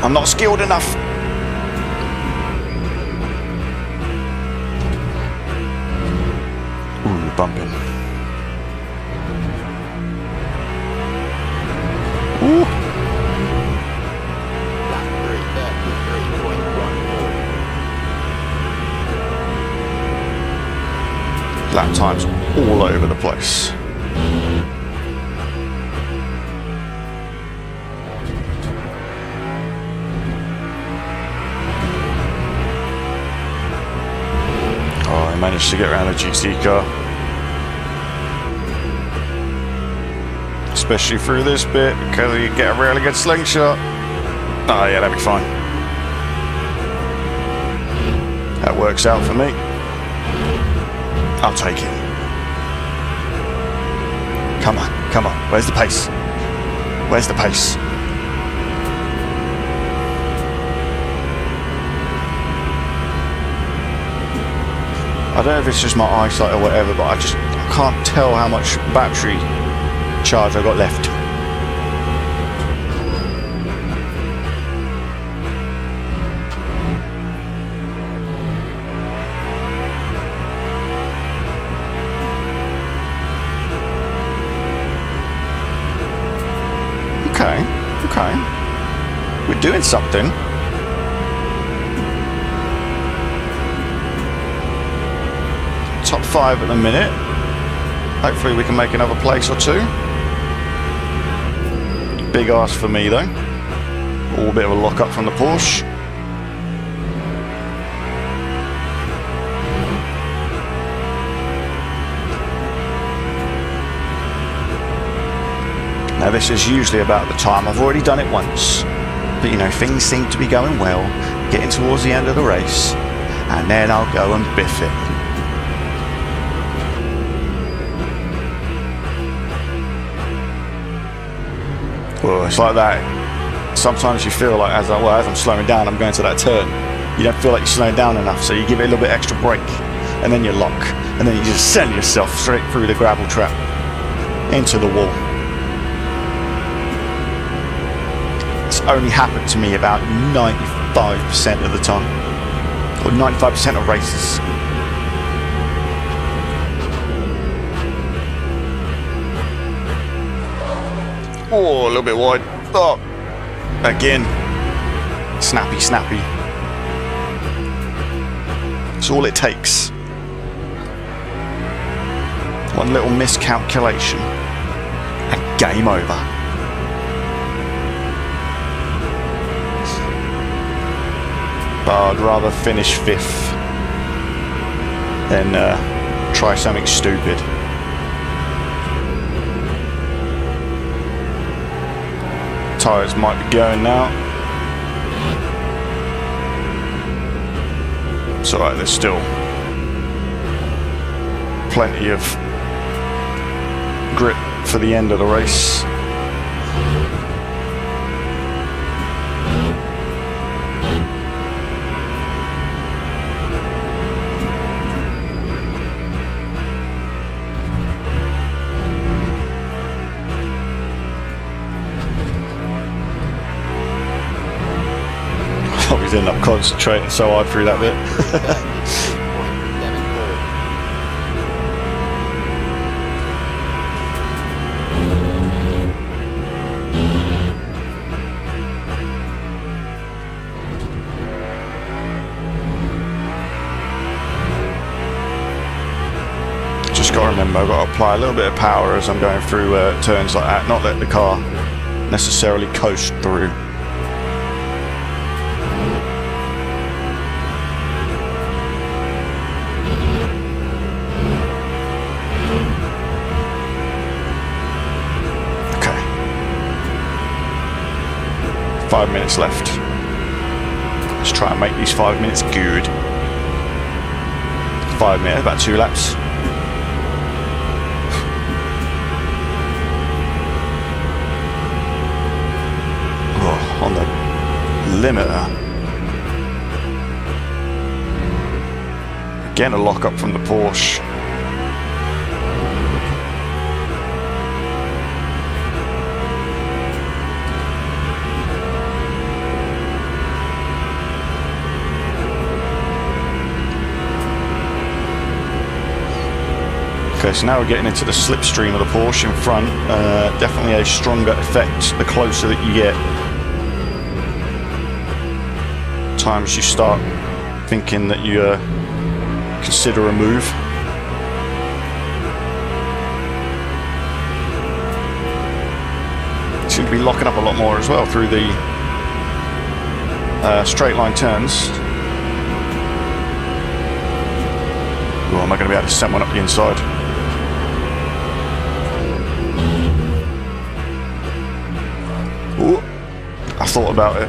I'm not skilled enough. Ooh, you're bumping. Ooh. Lap 3:33.14. Lap times all over the place. Oh, I managed to get around the GT car. Especially through this bit, because you get a really good slingshot. Oh yeah, that'll be fine. That works out for me. I'll take it. Come on, come on. Where's the pace? Where's the pace? I don't know if it's just my eyesight or whatever, but I can't tell how much battery charge I've got left. Okay. We're doing something. Top 5 at the minute. Hopefully we can make another place or two. Big ask for me though. All a bit of a lock up from the Porsche. Now this is usually about the time. I've already done it once, but you know, things seem to be going well, getting towards the end of the race, and then I'll go and biff it. Well, it's like that. Sometimes you feel like as I'm slowing down, I'm going to that turn. You don't feel like you're slowing down enough, so you give it a little bit extra brake, and then you lock, and then you just send yourself straight through the gravel trap into the wall. Only happened to me about 95% of the time, or 95% of races. Oh, a little bit wide. Oh, again, snappy. It's all it takes. One little miscalculation, and game over. But I'd rather finish 5th than try something stupid. Tyres might be going now. It's alright, there's still plenty of grip for the end of the race. Always end up concentrating so hard through that bit. 7.4. Just got to remember, I've got to apply a little bit of power as I'm going through turns like that, not let the car necessarily coast through. Okay. 5 minutes left. Let's try and make these 5 minutes good. 5 minutes, about 2 laps. On the limiter. Getting a lock up from the Porsche. Okay, so now we're getting into the slipstream of the Porsche in front. Definitely a stronger effect the closer that you get. Times you start thinking that you consider a move. Seem to be locking up a lot more as well through the straight line turns. Oh, am I going to be able to send one up the inside? Ooh, I thought about it.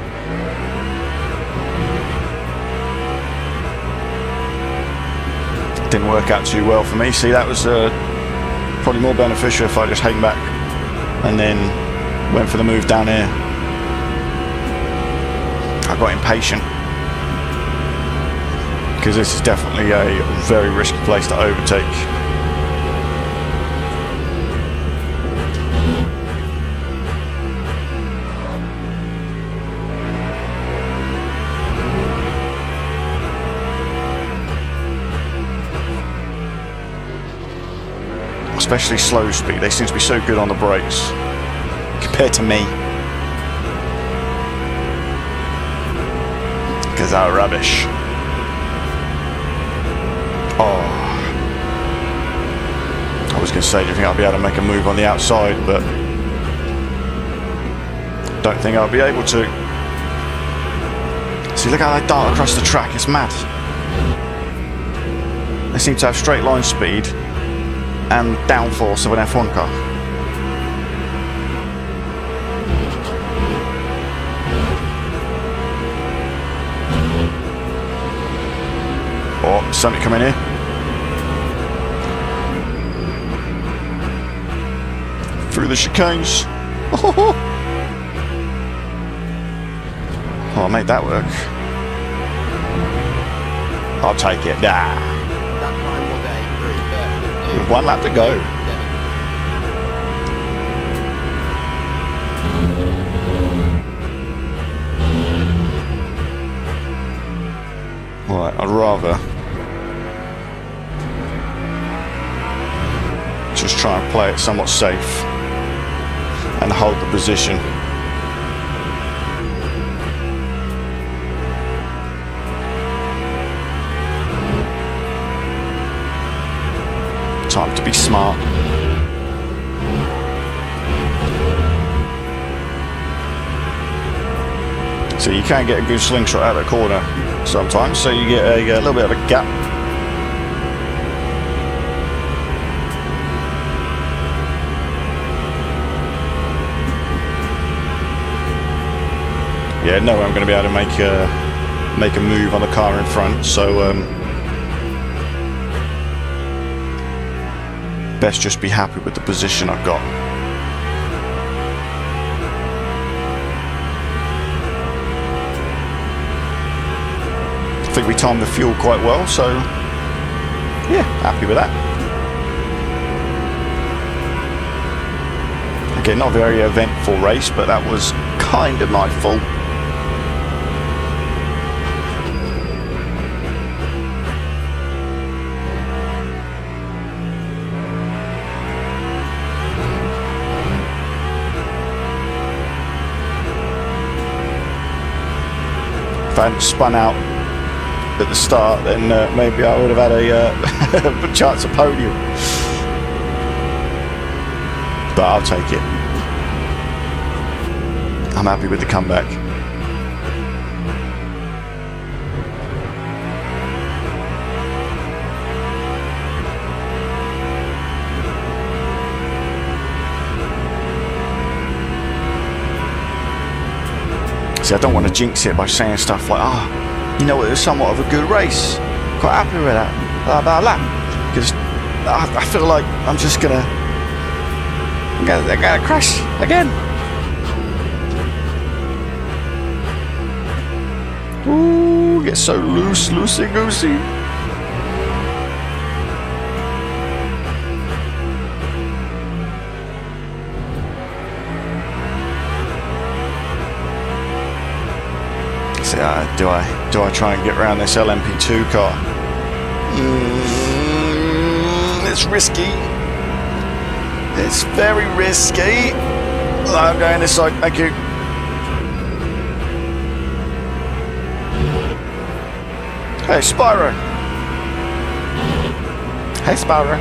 Didn't work out too well for me. See, that was probably more beneficial if I just hang back and then went for the move down here. I got impatient because this is definitely a very risky place to overtake. Especially slow speed, they seem to be so good on the brakes compared to me, because they're rubbish. Oh, I was going to say, do you think I'll be able to make a move on the outside, but don't think I'll be able to. See, look how they dart across the track, it's mad. They seem to have straight line speed and downforce of an F1 car. Oh, something coming here. Through the chicanes. Oh, I'll make that work. I'll take it. Nah. With one lap to go. Right, I'd rather just try and play it somewhat safe and hold the position. Time to be smart. So you can get a good slingshot out of the corner sometimes, so you get a little bit of a gap. Yeah, no way I'm going to be able to make a move on the car in front, so best just be happy with the position I've got. I think we timed the fuel quite well, so yeah, happy with that. Again, not a very eventful race, but that was kind of my fault. If I hadn't spun out at the start, then maybe I would have had a chance of podium. But I'll take it. I'm happy with the comeback. See, I don't want to jinx it by saying stuff like, you know, it was somewhat of a good race. Quite happy with that. Blah, blah, blah. Because I feel like I'm just gonna crash again. Ooh, get so loosey-goosey. So, do I try and get around this LMP2 car? It's risky. It's very risky. I'm going this side. Thank you. Hey, Spyro. Hey, Spyro.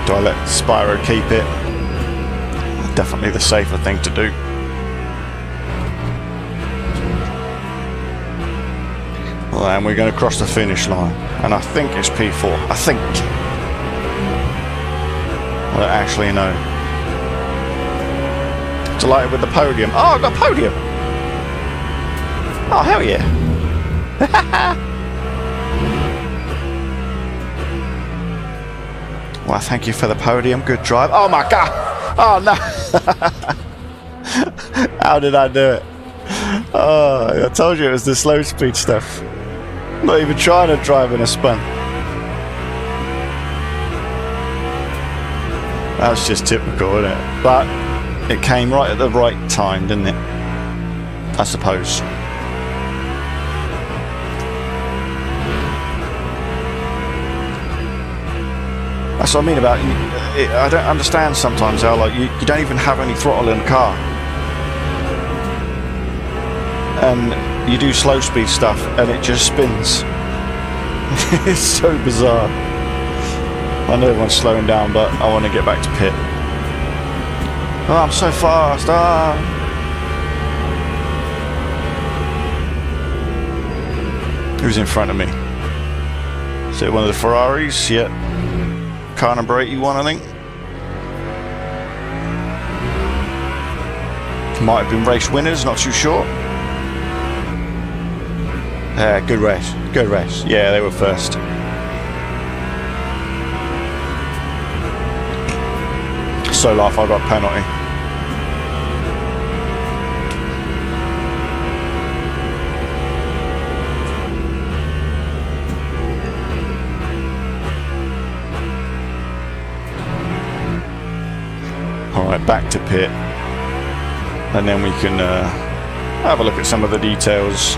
Do I let Spyro keep it? Definitely the safer thing to do. Well, and we're going to cross the finish line, and I think it's P4. I think. I don't actually know. Delighted with the podium. Oh, I got a podium. Oh, hell yeah. Well, thank you for the podium. Good drive. Oh my god. Oh no. How did I do it? Oh, I told you it was the slow speed stuff. Not even trying to drive in a spun. That's just typical, isn't it? But it came right at the right time, didn't it? I suppose. That's what I mean about it. I don't understand sometimes how like you don't even have any throttle in the car, and you do slow speed stuff and it just spins. It's so bizarre. I know everyone's slowing down, but I want to get back to pit. Oh, I'm so fast. Ah. Who's in front of me? Is it one of the Ferraris? Yeah. Car number 81, I think. Might have been race winners, not too sure. Good race. Good race. Yeah, they were first. So laugh, I got a penalty. Alright, back to pit. And then we can have a look at some of the details.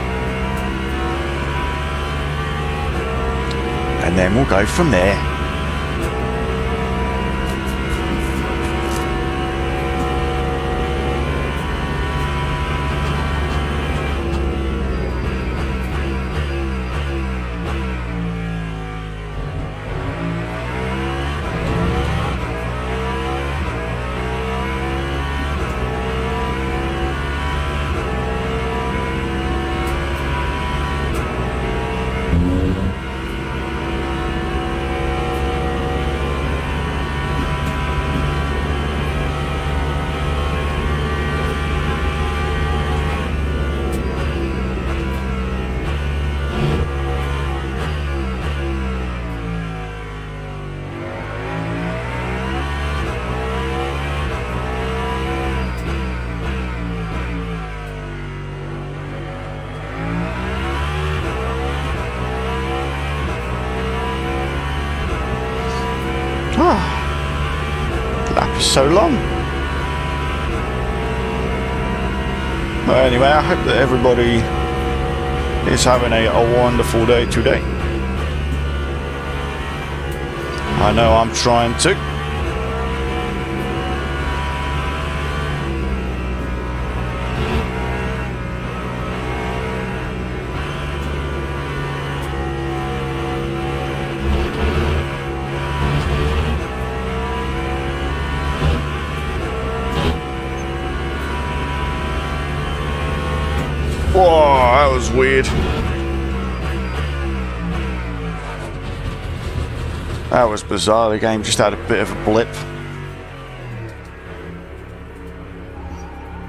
And then we'll go from there. Lap is so long. Well, anyway, I hope that everybody is having a wonderful day today. I know I'm trying to. Whoa, that was weird. That was bizarre. The game just had a bit of a blip.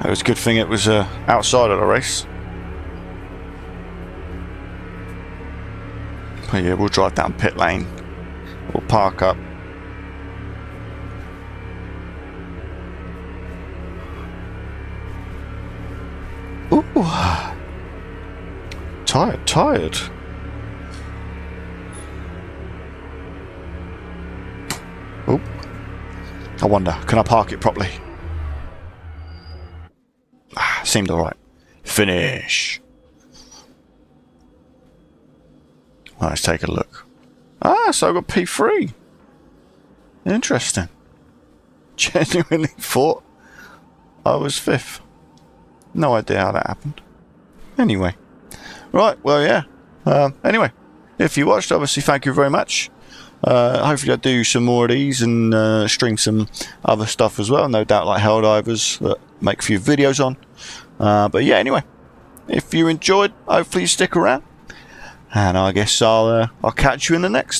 It was a good thing it was outside of the race. But yeah, we'll drive down pit lane. We'll park up. Ooh. Tired. Oh. I wonder, can I park it properly? Ah, seemed alright. Finish. Right, let's take a look. Ah, so I got P3. Interesting. Genuinely thought I was 5th. No idea how that happened. Anyway. Right, well, yeah. Anyway, if you watched, obviously, thank you very much. Hopefully I'll do some more of these and string some other stuff as well. No doubt like Helldivers that make a few videos on. But yeah, anyway. If you enjoyed, hopefully you stick around. And I guess I'll catch you in the next.